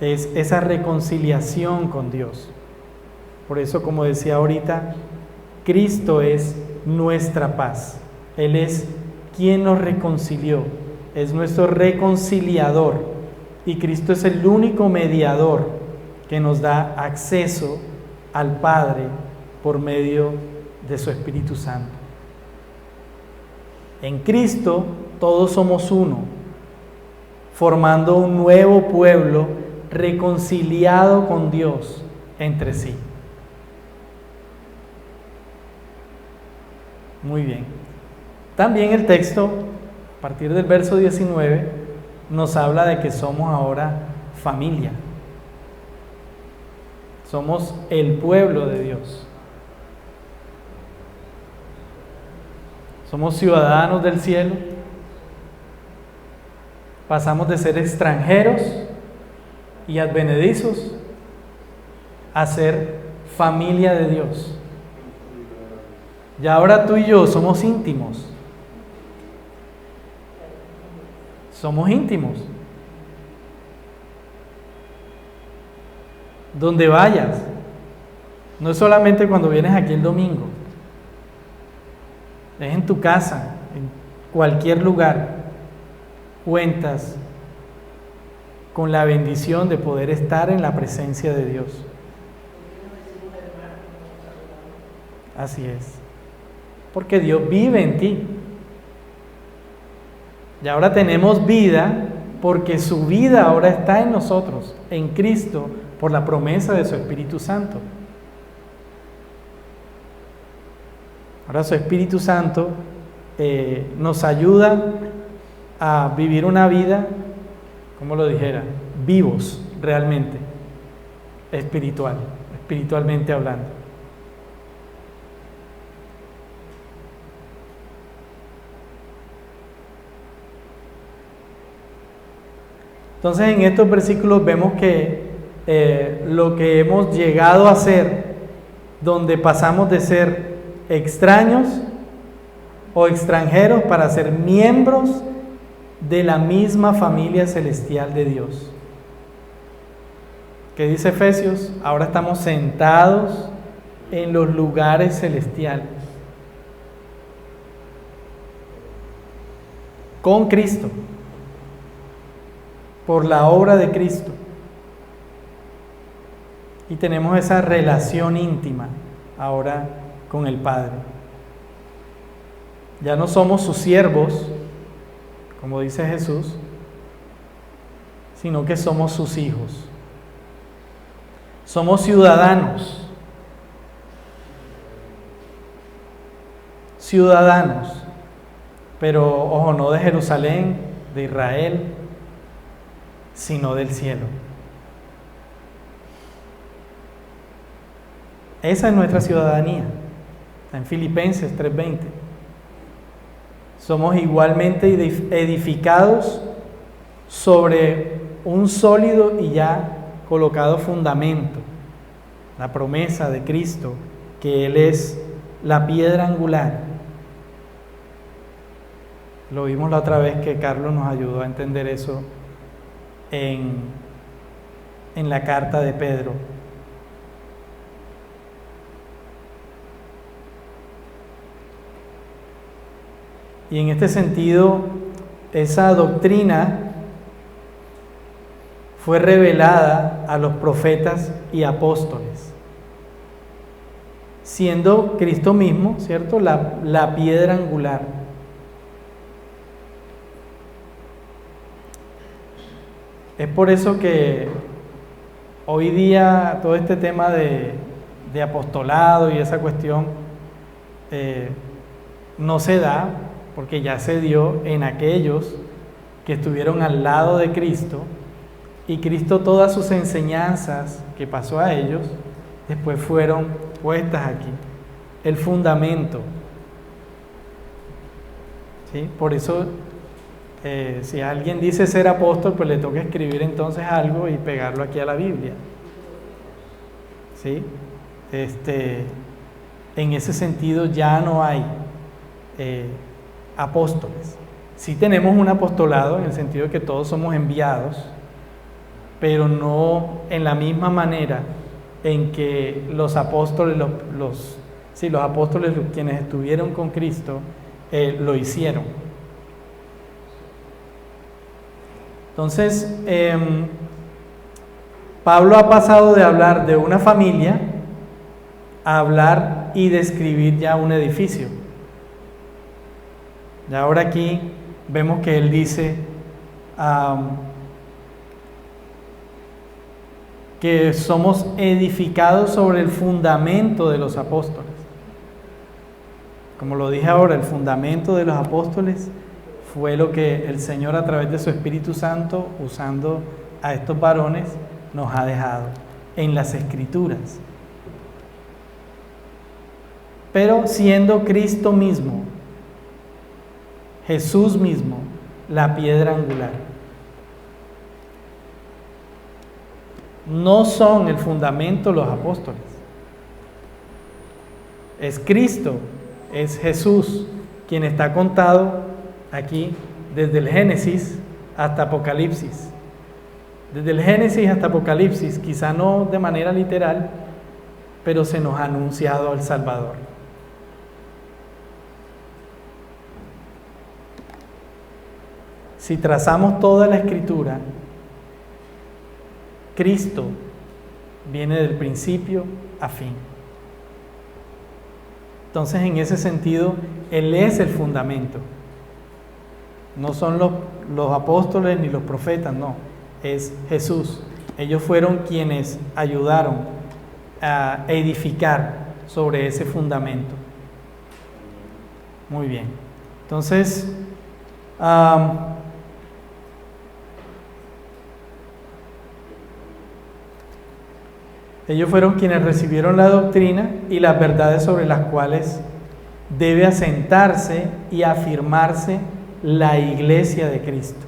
Es esa reconciliación con Dios. Por eso, como decía ahorita, Cristo es nuestra paz. Él es quien nos reconcilió, es nuestro reconciliador. Y Cristo es el único mediador que nos da acceso al Padre por medio de su Espíritu Santo. En Cristo todos somos uno, formando un nuevo pueblo reconciliado con Dios entre sí. Muy bien. También el texto, a partir del verso 19, nos habla de que somos ahora familia. Somos el pueblo de Dios. Somos ciudadanos del cielo. Pasamos de ser extranjeros y advenedizos a ser familia de Dios. Y ahora tú y yo somos íntimos. Somos íntimos. Donde vayas, no es solamente cuando vienes aquí el domingo, es en tu casa, en cualquier lugar, cuentas con la bendición de poder estar en la presencia de Dios. Así es, porque Dios vive en ti. Y ahora tenemos vida porque su vida ahora está en nosotros, en Cristo, por la promesa de su Espíritu Santo. Ahora su Espíritu Santo nos ayuda a vivir una vida, como lo dijera, vivos realmente, espiritualmente hablando. Entonces en estos versículos vemos que lo que hemos llegado a ser, donde pasamos de ser extraños o extranjeros para ser miembros de la misma familia celestial de Dios. ¿Qué dice Efesios? Ahora estamos sentados en los lugares celestiales con Cristo, por la obra de Cristo. Y tenemos esa relación íntima ahora con el Padre. Ya no somos sus siervos, como dice Jesús, sino que somos sus hijos. Somos ciudadanos. Ciudadanos. Pero, ojo, no de Jerusalén, de Israel, sino del cielo. Esa es nuestra ciudadanía. Está en Filipenses 3:20. Somos igualmente edificados sobre un sólido y ya colocado fundamento, la promesa de Cristo, que Él es la piedra angular. Lo vimos la otra vez que Carlos nos ayudó a entender eso en la carta de Pedro. Y en este sentido, esa doctrina fue revelada a los profetas y apóstoles, siendo Cristo mismo, ¿cierto?, la piedra angular. Es por eso que hoy día todo este tema de apostolado y esa cuestión no se da, porque ya se dio en aquellos que estuvieron al lado de Cristo, y Cristo todas sus enseñanzas que pasó a ellos después fueron puestas aquí, el fundamento. ¿Sí? Por eso si alguien dice ser apóstol, pues le toca escribir entonces algo y pegarlo aquí a la Biblia. ¿sí? En ese sentido ya no hay apóstoles. Sí tenemos un apostolado en el sentido de que todos somos enviados, pero no en la misma manera en que los apóstoles, los apóstoles quienes estuvieron con Cristo, lo hicieron. Entonces, Pablo ha pasado de hablar de una familia a hablar y describir ya un edificio. Y ahora aquí vemos que él dice que somos edificados sobre el fundamento de los apóstoles. Como lo dije ahora, el fundamento de los apóstoles fue lo que el Señor a través de su Espíritu Santo, usando a estos varones, nos ha dejado en las Escrituras. Pero siendo Cristo mismo, Jesús mismo, la piedra angular. No son el fundamento los apóstoles. Es Cristo, es Jesús, quien está contado aquí desde el Génesis hasta Apocalipsis. Desde el Génesis hasta Apocalipsis, quizá no de manera literal, pero se nos ha anunciado al Salvador. Si trazamos toda la Escritura, Cristo viene del principio a fin. Entonces, en ese sentido, Él es el fundamento. No son los apóstoles ni los profetas, no. Es Jesús. Ellos fueron quienes ayudaron a edificar sobre ese fundamento. Muy bien. Entonces, ellos fueron quienes recibieron la doctrina y las verdades sobre las cuales debe asentarse y afirmarse la iglesia de Cristo.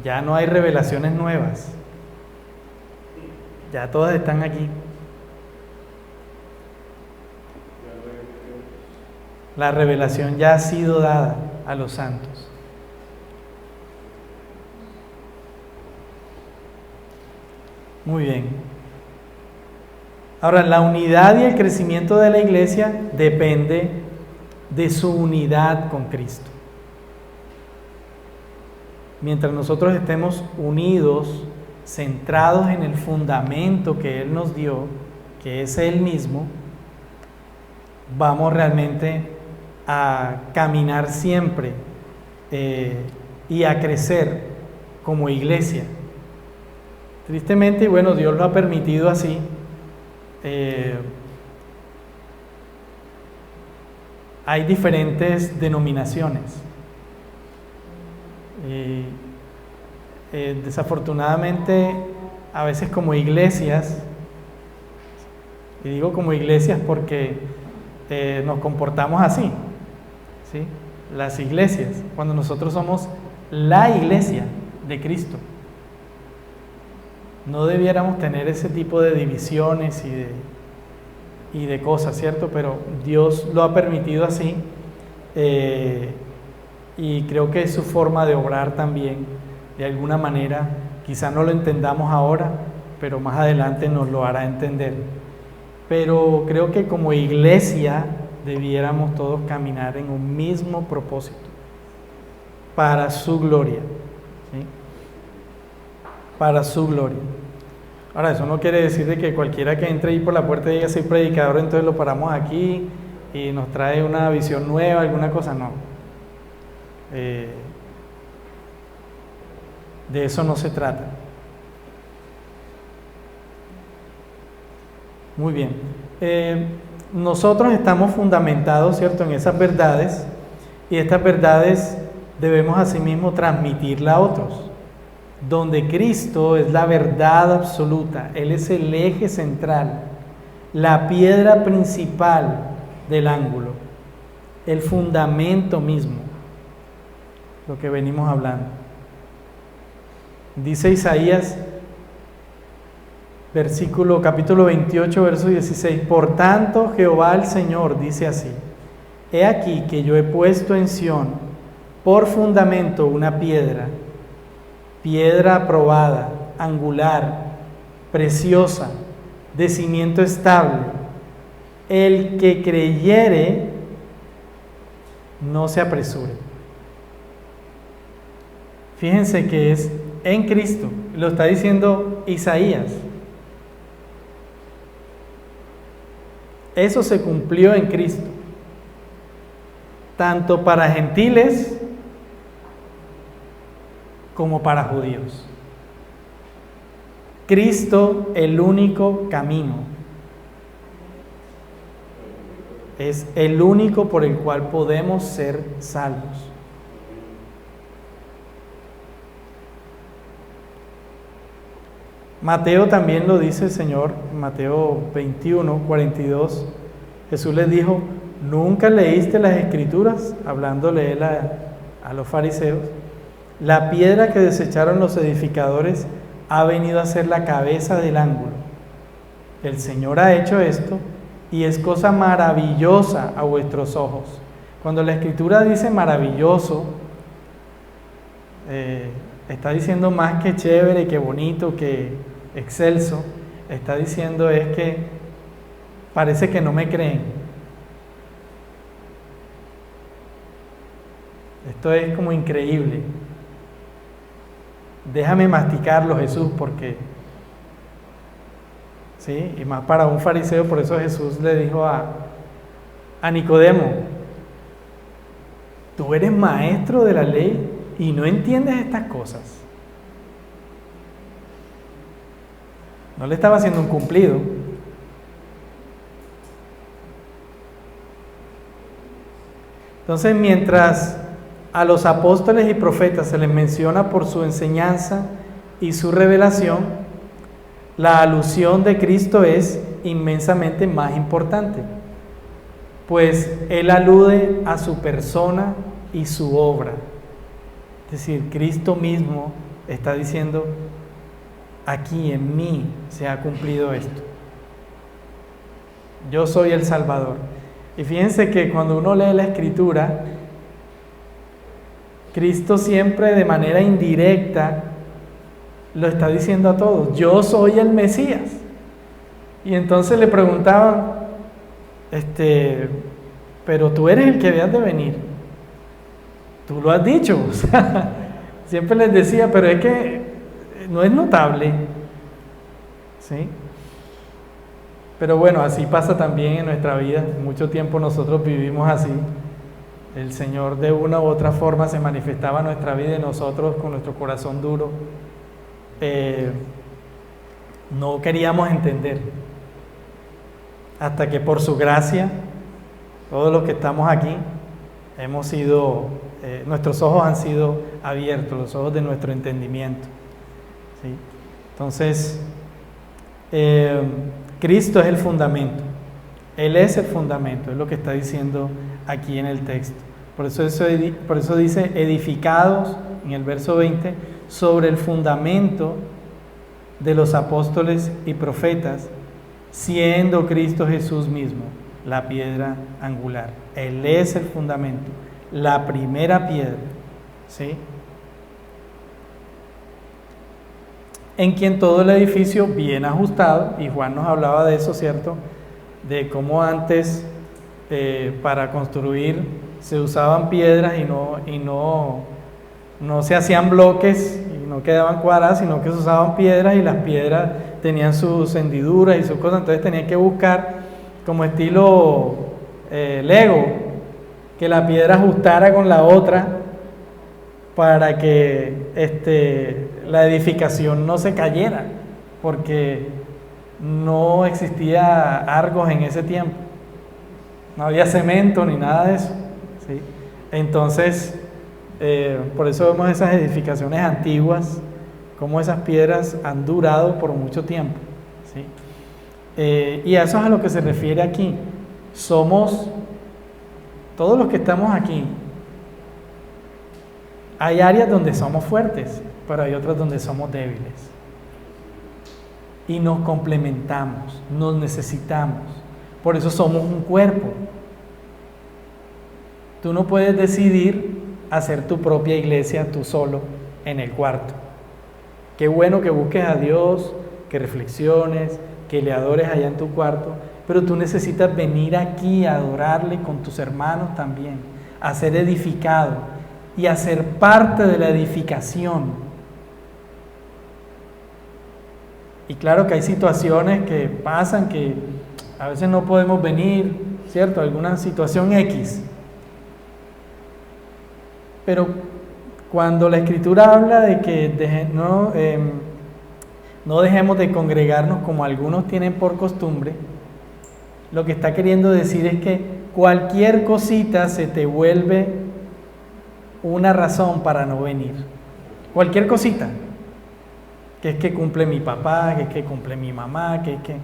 Ya no hay revelaciones nuevas. Ya todas están aquí. La revelación ya ha sido dada a los santos. Muy bien. Ahora, la unidad y el crecimiento de la iglesia depende de su unidad con Cristo. Mientras nosotros estemos unidos, centrados en el fundamento que Él nos dio, que es Él mismo, vamos realmente a caminar siempre y a crecer como iglesia. Tristemente, y bueno, Dios lo ha permitido así, hay diferentes denominaciones. Desafortunadamente, a veces como iglesias, y digo como iglesias porque nos comportamos así, ¿sí? Las iglesias, cuando nosotros somos la iglesia de Cristo. No debiéramos tener ese tipo de divisiones y de cosas, ¿cierto? Pero Dios lo ha permitido así, y creo que es su forma de obrar también, de alguna manera. Quizá no lo entendamos ahora, pero más adelante nos lo hará entender. Pero creo que como iglesia debiéramos todos caminar en un mismo propósito, para su gloria, ¿sí? Para su gloria. Ahora, eso no quiere decir de que cualquiera que entre ahí por la puerta y diga soy predicador, entonces lo paramos aquí y nos trae una visión nueva, alguna cosa, no. De eso no se trata. Muy bien. Nosotros estamos fundamentados, ¿cierto?, en esas verdades, y estas verdades debemos asimismo transmitirlas a otros. Donde Cristo es la verdad absoluta, Él es el eje central, la piedra principal del ángulo, el fundamento mismo, lo que venimos hablando. Dice Isaías capítulo 28, verso 16. Por tanto, Jehová el Señor dice así: He aquí que yo he puesto en Sión por fundamento una piedra, piedra aprobada, angular, preciosa, de cimiento estable. El que creyere, no se apresure. Fíjense que es en Cristo, lo está diciendo Isaías. Eso se cumplió en Cristo, tanto para gentiles como para judíos. Cristo, el único camino, es el único por el cual podemos ser salvos. Mateo también lo dice el Señor, Mateo 21, 42. Jesús les dijo: ¿nunca leíste las Escrituras? Hablándole él a los fariseos. La piedra que desecharon los edificadores ha venido a ser la cabeza del ángulo. El Señor ha hecho esto y es cosa maravillosa a vuestros ojos. Cuando la Escritura dice maravilloso, está diciendo más que chévere, que bonito, que excelso. Está diciendo es que parece que no me creen. Esto es como increíble. Déjame masticarlo, Jesús, porque sí, y más para un fariseo. Por eso Jesús le dijo a Nicodemo: tú eres maestro de la ley y no entiendes estas cosas. No le estaba haciendo un cumplido. Entonces, mientras a los apóstoles y profetas se les menciona por su enseñanza y su revelación, la alusión de Cristo es inmensamente más importante, pues Él alude a su persona y su obra. Es decir, Cristo mismo está diciendo: aquí en mí se ha cumplido esto. Yo soy el Salvador. Y fíjense que cuando uno lee la Escritura, Cristo siempre de manera indirecta lo está diciendo a todos: yo soy el Mesías. Y entonces le preguntaban: pero tú eres el que habías de venir, tú lo has dicho. O sea, siempre les decía, pero es que no es notable, ¿sí? Pero bueno, así pasa también en nuestra vida. Mucho tiempo nosotros vivimos así. El Señor de una u otra forma se manifestaba en nuestra vida y nosotros con nuestro corazón duro no queríamos entender. Hasta que por su gracia, todos los que estamos aquí, hemos sido, nuestros ojos han sido abiertos, los ojos de nuestro entendimiento. ¿Sí? Entonces, Cristo es el fundamento. Él es el fundamento, es lo que está diciendo aquí en el texto. Por eso dice: edificados, en el verso 20, sobre el fundamento de los apóstoles y profetas, siendo Cristo Jesús mismo la piedra angular. Él es el fundamento, la primera piedra, ¿sí? En quien todo el edificio bien ajustado, y Juan nos hablaba de eso, ¿cierto? De cómo antes para construir se usaban piedras y no se hacían bloques y no quedaban cuadradas, sino que se usaban piedras, y las piedras tenían sus hendiduras y sus cosas. Entonces tenían que buscar, como estilo Lego, que la piedra ajustara con la otra para que la edificación no se cayera, porque no existía Argos en ese tiempo, no había cemento ni nada de eso, ¿sí? Entonces, por eso vemos esas edificaciones antiguas, cómo esas piedras han durado por mucho tiempo, ¿sí? Y a eso es a lo que se refiere aquí. Somos, todos los que estamos aquí, hay áreas donde somos fuertes, pero hay otras donde somos débiles. y nos complementamos, nos necesitamos. Por eso somos un cuerpo. Tú no puedes decidir hacer tu propia iglesia tú solo en el cuarto. Qué bueno que busques a Dios, que reflexiones, que le adores allá en tu cuarto, pero tú necesitas venir aquí a adorarle con tus hermanos también, a ser edificado y a ser parte de la edificación. Y claro que hay situaciones que pasan que a veces no podemos venir, ¿cierto? Alguna situación X. Pero cuando la Escritura habla de que no dejemos de congregarnos como algunos tienen por costumbre, lo que está queriendo decir es que cualquier cosita se te vuelve una razón para no venir. Cualquier cosita. Que es que cumple mi papá, que es que cumple mi mamá, que es que...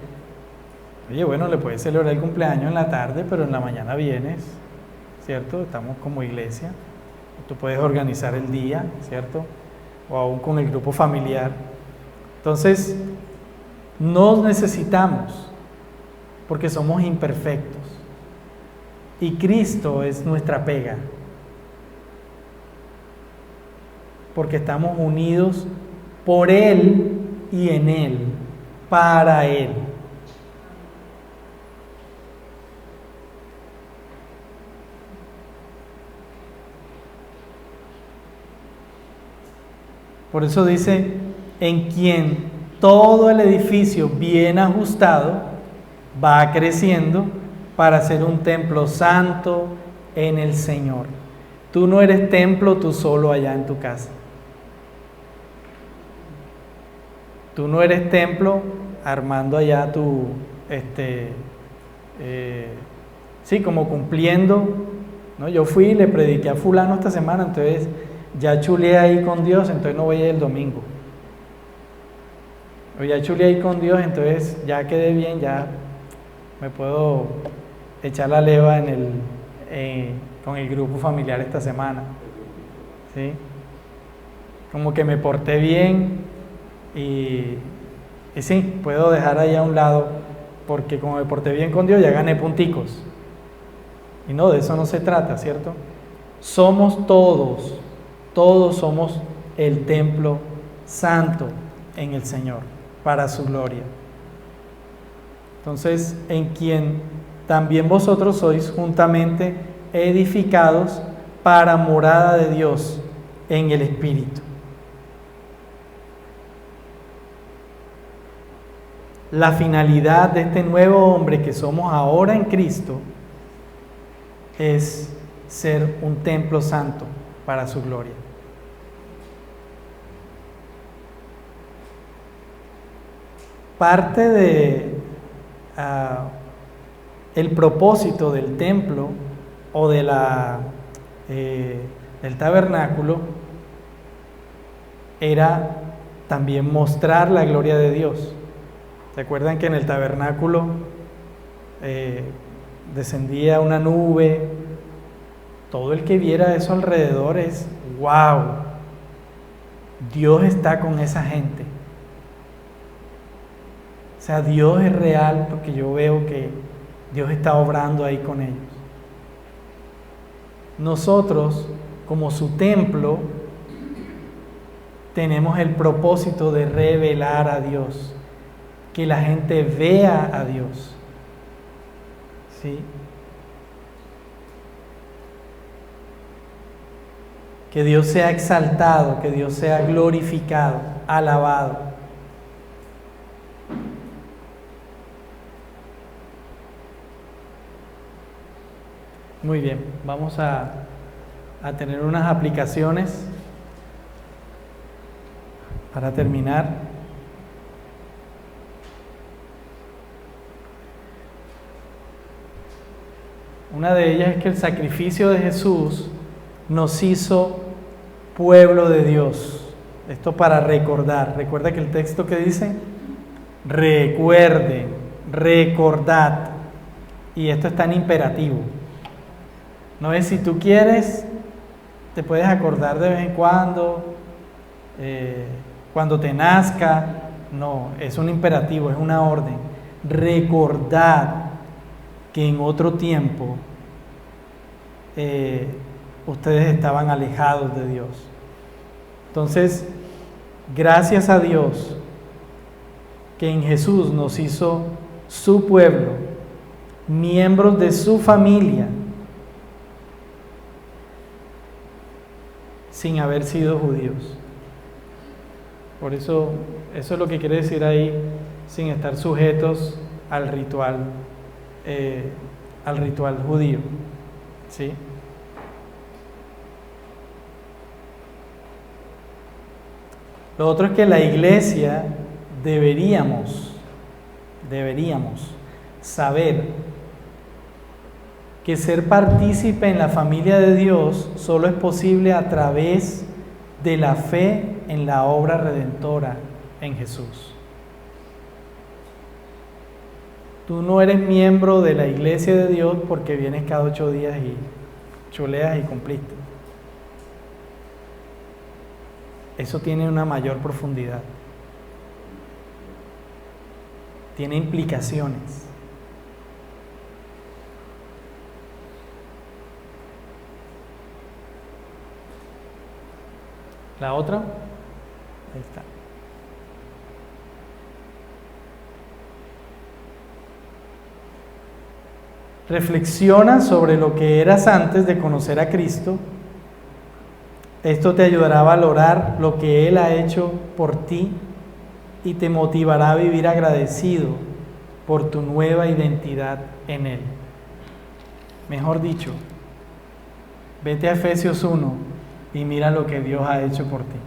Oye, bueno, le puedes celebrar el cumpleaños en la tarde, pero en la mañana vienes, ¿cierto? Estamos como iglesia. Tú puedes organizar el día, ¿cierto? O aún con el grupo familiar. Entonces, nos necesitamos porque somos imperfectos. Y Cristo es nuestra pega. Porque estamos unidos por Él y en Él, para Él. Por eso dice, en quien todo el edificio bien ajustado va creciendo para ser un templo santo en el Señor. Tú no eres templo tú solo allá en tu casa. Tú no eres templo armando allá tu, como cumpliendo, ¿no? Yo fui y le prediqué a fulano esta semana, entonces ya chuleé ahí con Dios, entonces no voy a ir el domingo. O ya chuleé ahí con Dios, entonces ya quedé bien, ya me puedo echar la leva con el grupo familiar esta semana. ¿Sí? Como que me porté bien. Y sí, puedo dejar ahí a un lado, porque como me porté bien con Dios, ya gané punticos. Y no, de eso no se trata, ¿cierto? Somos todos somos el templo santo en el Señor, para su gloria. Entonces, en quien también vosotros sois juntamente edificados para morada de Dios en el Espíritu. La finalidad de este nuevo hombre que somos ahora en Cristo es ser un templo santo para su gloria. Parte de el propósito del templo o de del tabernáculo era también mostrar la gloria de Dios. ¿Se acuerdan que en el tabernáculo descendía una nube? Todo el que viera eso alrededor es ¡wow! Dios está con esa gente. O sea, Dios es real porque yo veo que Dios está obrando ahí con ellos. Nosotros, como su templo, tenemos el propósito de revelar a Dios. Que la gente vea a Dios. ¿Sí? Que Dios sea exaltado, que Dios sea glorificado, alabado. Muy bien, vamos a tener unas aplicaciones para terminar. Una de ellas es que el sacrificio de Jesús nos hizo pueblo de Dios. Esto para recordar. Recuerda que el texto que dice, recuerden, recordad. Y esto está en imperativo. No es si tú quieres, te puedes acordar de vez en cuando te nazca, No, es un imperativo, es una orden. Recordad que en otro tiempo ustedes estaban alejados de Dios. Entonces, gracias a Dios que en Jesús nos hizo su pueblo, miembros de su familia, sin haber sido judíos. Por eso es lo que quiere decir ahí, sin estar sujetos al ritual judío, ¿sí? Lo otro es que la iglesia deberíamos saber que ser partícipe en la familia de Dios solo es posible a través de la fe en la obra redentora en Jesús. Tú no eres miembro de la iglesia de Dios porque vienes cada 8 días y chuleas y cumpliste. Eso tiene una mayor profundidad. Tiene implicaciones. La otra, ahí está. Reflexiona sobre lo que eras antes de conocer a Cristo. Esto te ayudará a valorar lo que Él ha hecho por ti y te motivará a vivir agradecido por tu nueva identidad en Él. Mejor dicho, vete a Efesios 1 y mira lo que Dios ha hecho por ti.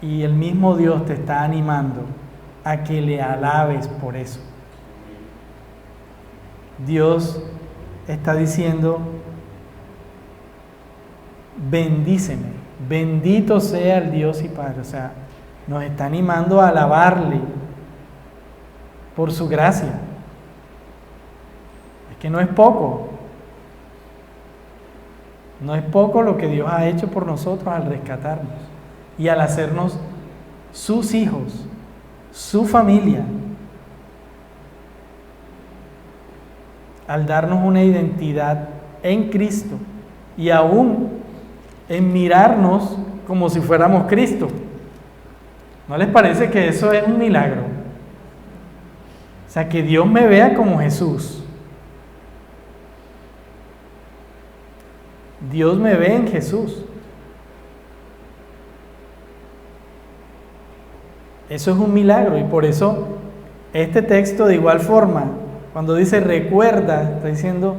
Y el mismo Dios te está animando a que le alabes por eso. Dios está diciendo: bendíceme, bendito sea el Dios y Padre. O sea, nos está animando a alabarle por su gracia. Es que no es poco. No es poco lo que Dios ha hecho por nosotros al rescatarnos y al hacernos sus hijos, su familia, al darnos una identidad en Cristo y aún en mirarnos como si fuéramos Cristo. ¿No les parece que eso es un milagro? O sea, que Dios me vea como Jesús. Dios me ve en Jesús. Eso es un milagro, y por eso este texto, de igual forma, cuando dice recuerda, está diciendo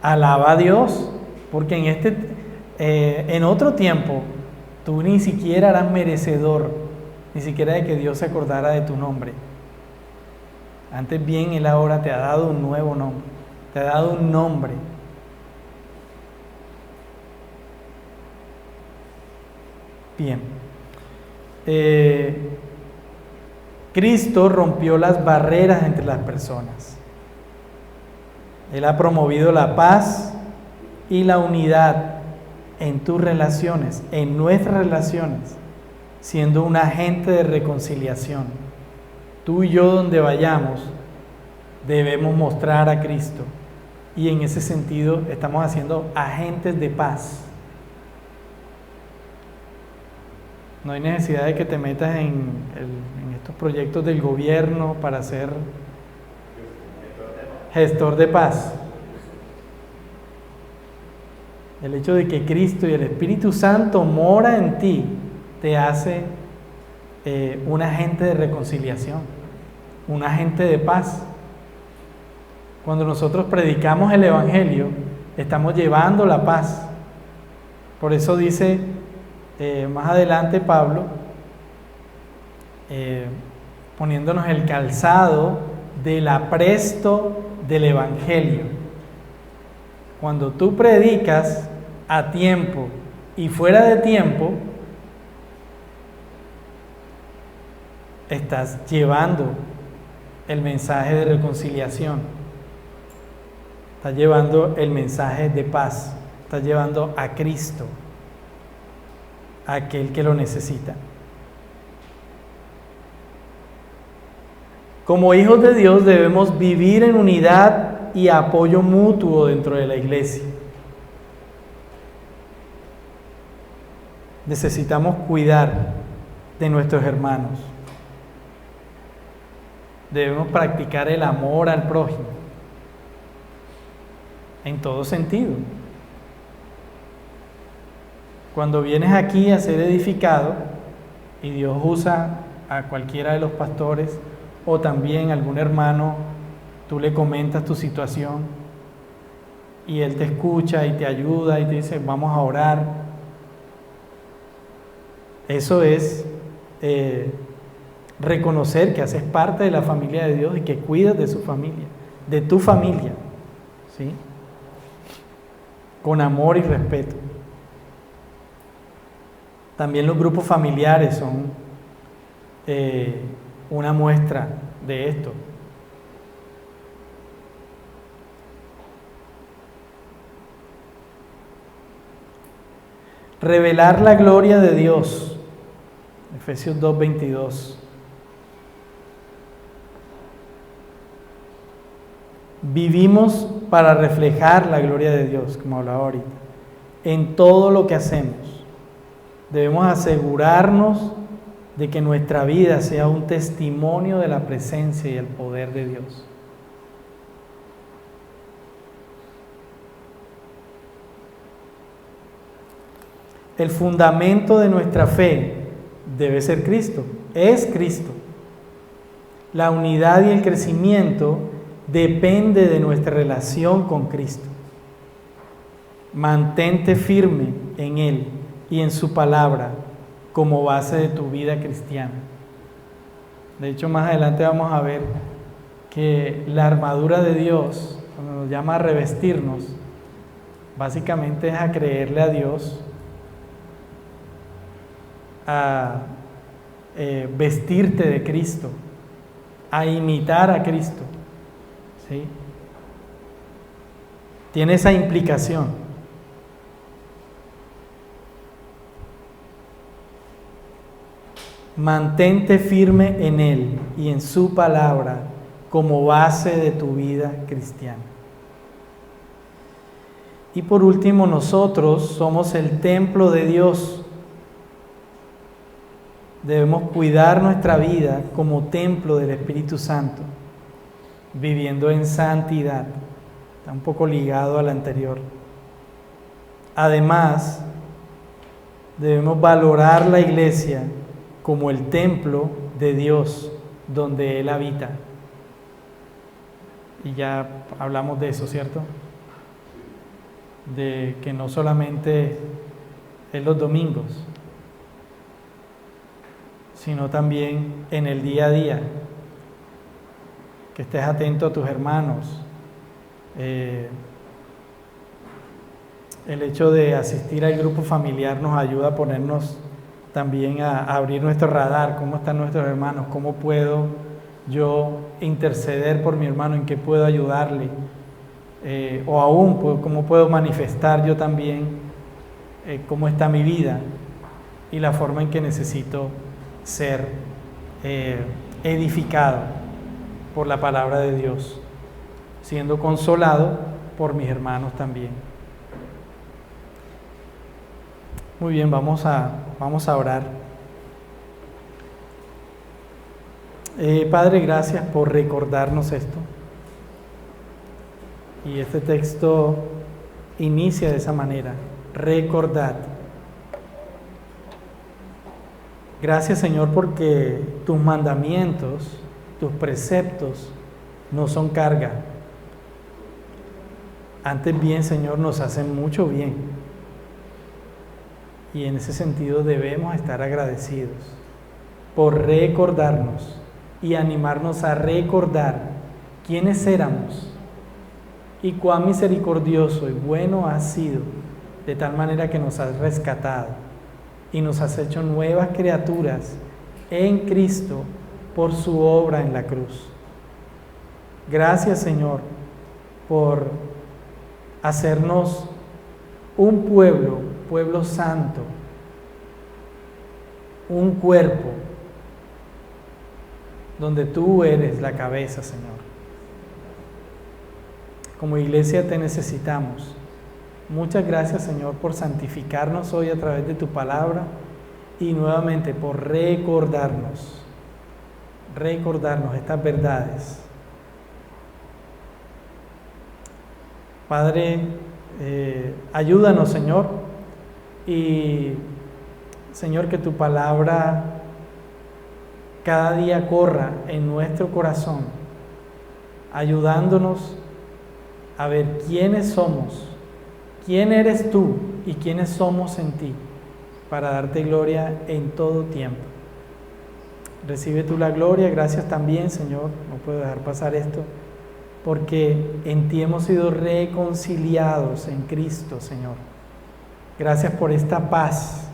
alaba a Dios, porque en otro tiempo tú ni siquiera eras merecedor, ni siquiera de que Dios se acordara de tu nombre. Antes bien, Él ahora te ha dado un nuevo nombre, te ha dado un nombre. Bien. Cristo rompió las barreras entre las personas. Él ha promovido la paz y la unidad en tus relaciones, en nuestras relaciones, siendo un agente de reconciliación. Tú y yo, donde vayamos, debemos mostrar a Cristo, y en ese sentido estamos haciendo agentes de paz. No hay necesidad de que te metas en estos proyectos del gobierno para ser gestor de paz. El hecho de que Cristo y el Espíritu Santo mora en ti te hace un agente de reconciliación, un agente de paz. Cuando nosotros predicamos el Evangelio, estamos llevando la paz. Por eso dice más adelante Pablo, poniéndonos el calzado del apresto del Evangelio. Cuando tú predicas a tiempo y fuera de tiempo, estás llevando el mensaje de reconciliación, estás llevando el mensaje de paz, estás llevando a Cristo a aquel que lo necesita. Como hijos de Dios debemos vivir en unidad y apoyo mutuo dentro de la iglesia. Necesitamos cuidar de nuestros hermanos. Debemos practicar el amor al prójimo en todo sentido. Cuando vienes aquí a ser edificado y Dios usa a cualquiera de los pastores o también a algún hermano, tú le comentas tu situación y él te escucha y te ayuda y te dice vamos a orar. Eso es reconocer que haces parte de la familia de Dios y que cuidas de su familia, de tu familia, ¿sí? Con amor y respeto. También los grupos familiares son una muestra de esto. Revelar la gloria de Dios. Efesios 2:22. Vivimos para reflejar la gloria de Dios, como hablaba ahorita, en todo lo que hacemos. Debemos asegurarnos de que nuestra vida sea un testimonio de la presencia y el poder de Dios. El fundamento de nuestra fe debe ser Cristo, es Cristo. La unidad y el crecimiento depende de nuestra relación con Cristo. Mantente firme en Él y en su palabra como base de tu vida cristiana. De hecho, más adelante vamos a ver que la armadura de Dios, cuando nos llama a revestirnos, básicamente es a creerle a Dios, a vestirte de Cristo, a imitar a Cristo, ¿sí? Tiene esa implicación. Mantente firme en Él y en su palabra como base de tu vida cristiana. Y por último, nosotros somos el templo de Dios. Debemos cuidar nuestra vida como templo del Espíritu Santo, viviendo en santidad. Está un poco ligado al anterior. Además, debemos valorar la iglesia como el templo de Dios, donde Él habita. Y ya hablamos de eso, ¿cierto? De que no solamente es los domingos, sino también en el día a día, que estés atento a tus hermanos. El hecho de asistir al grupo familiar nos ayuda a ponernos también a abrir nuestro radar, cómo están nuestros hermanos, cómo puedo yo interceder por mi hermano, en qué puedo ayudarle, o aún cómo puedo manifestar yo también cómo está mi vida y la forma en que necesito ser edificado por la palabra de Dios, siendo consolado por mis hermanos también. Muy bien, vamos a orar. Padre, gracias por recordarnos esto. Y este texto inicia de esa manera: recordad. Gracias, Señor, porque tus mandamientos, tus preceptos no son carga. Antes bien, Señor, nos hacen mucho bien. Y en ese sentido debemos estar agradecidos por recordarnos y animarnos a recordar quiénes éramos y cuán misericordioso y bueno has sido, de tal manera que nos has rescatado y nos has hecho nuevas criaturas en Cristo por su obra en la cruz. Gracias, Señor, por hacernos un pueblo santo, un cuerpo, donde tú eres la cabeza, Señor. Como iglesia te necesitamos. Muchas gracias, Señor, por santificarnos hoy a través de tu palabra y nuevamente por recordarnos estas verdades. Padre, ayúdanos, Señor, y Señor, que tu palabra cada día corra en nuestro corazón, ayudándonos a ver quiénes somos, quién eres tú y quiénes somos en ti, para darte gloria en todo tiempo. Recibe tú la gloria. Gracias también, Señor, no puedo dejar pasar esto, porque en ti hemos sido reconciliados en Cristo, Señor. Gracias por esta paz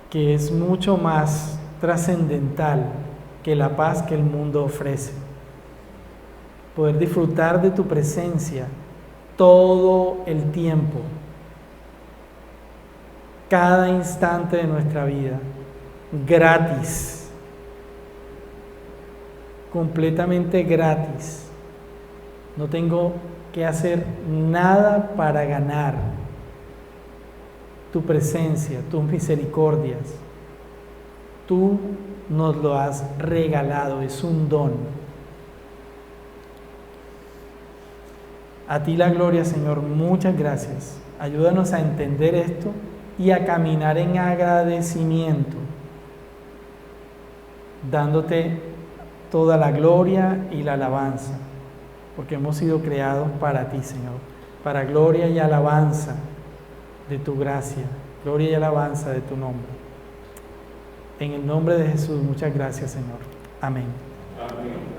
que es mucho más trascendental que la paz que el mundo ofrece. Poder disfrutar de tu presencia todo el tiempo, cada instante de nuestra vida, gratis, completamente gratis. No tengo que hacer nada para ganar tu presencia, tus misericordias. Tú nos lo has regalado, es un don. A ti la gloria, Señor, muchas gracias. Ayúdanos a entender esto y a caminar en agradecimiento, dándote toda la gloria y la alabanza, porque hemos sido creados para ti, Señor, para gloria y alabanza de tu gracia, gloria y alabanza de tu nombre. En el nombre de Jesús, muchas gracias, Señor. Amén. Amén.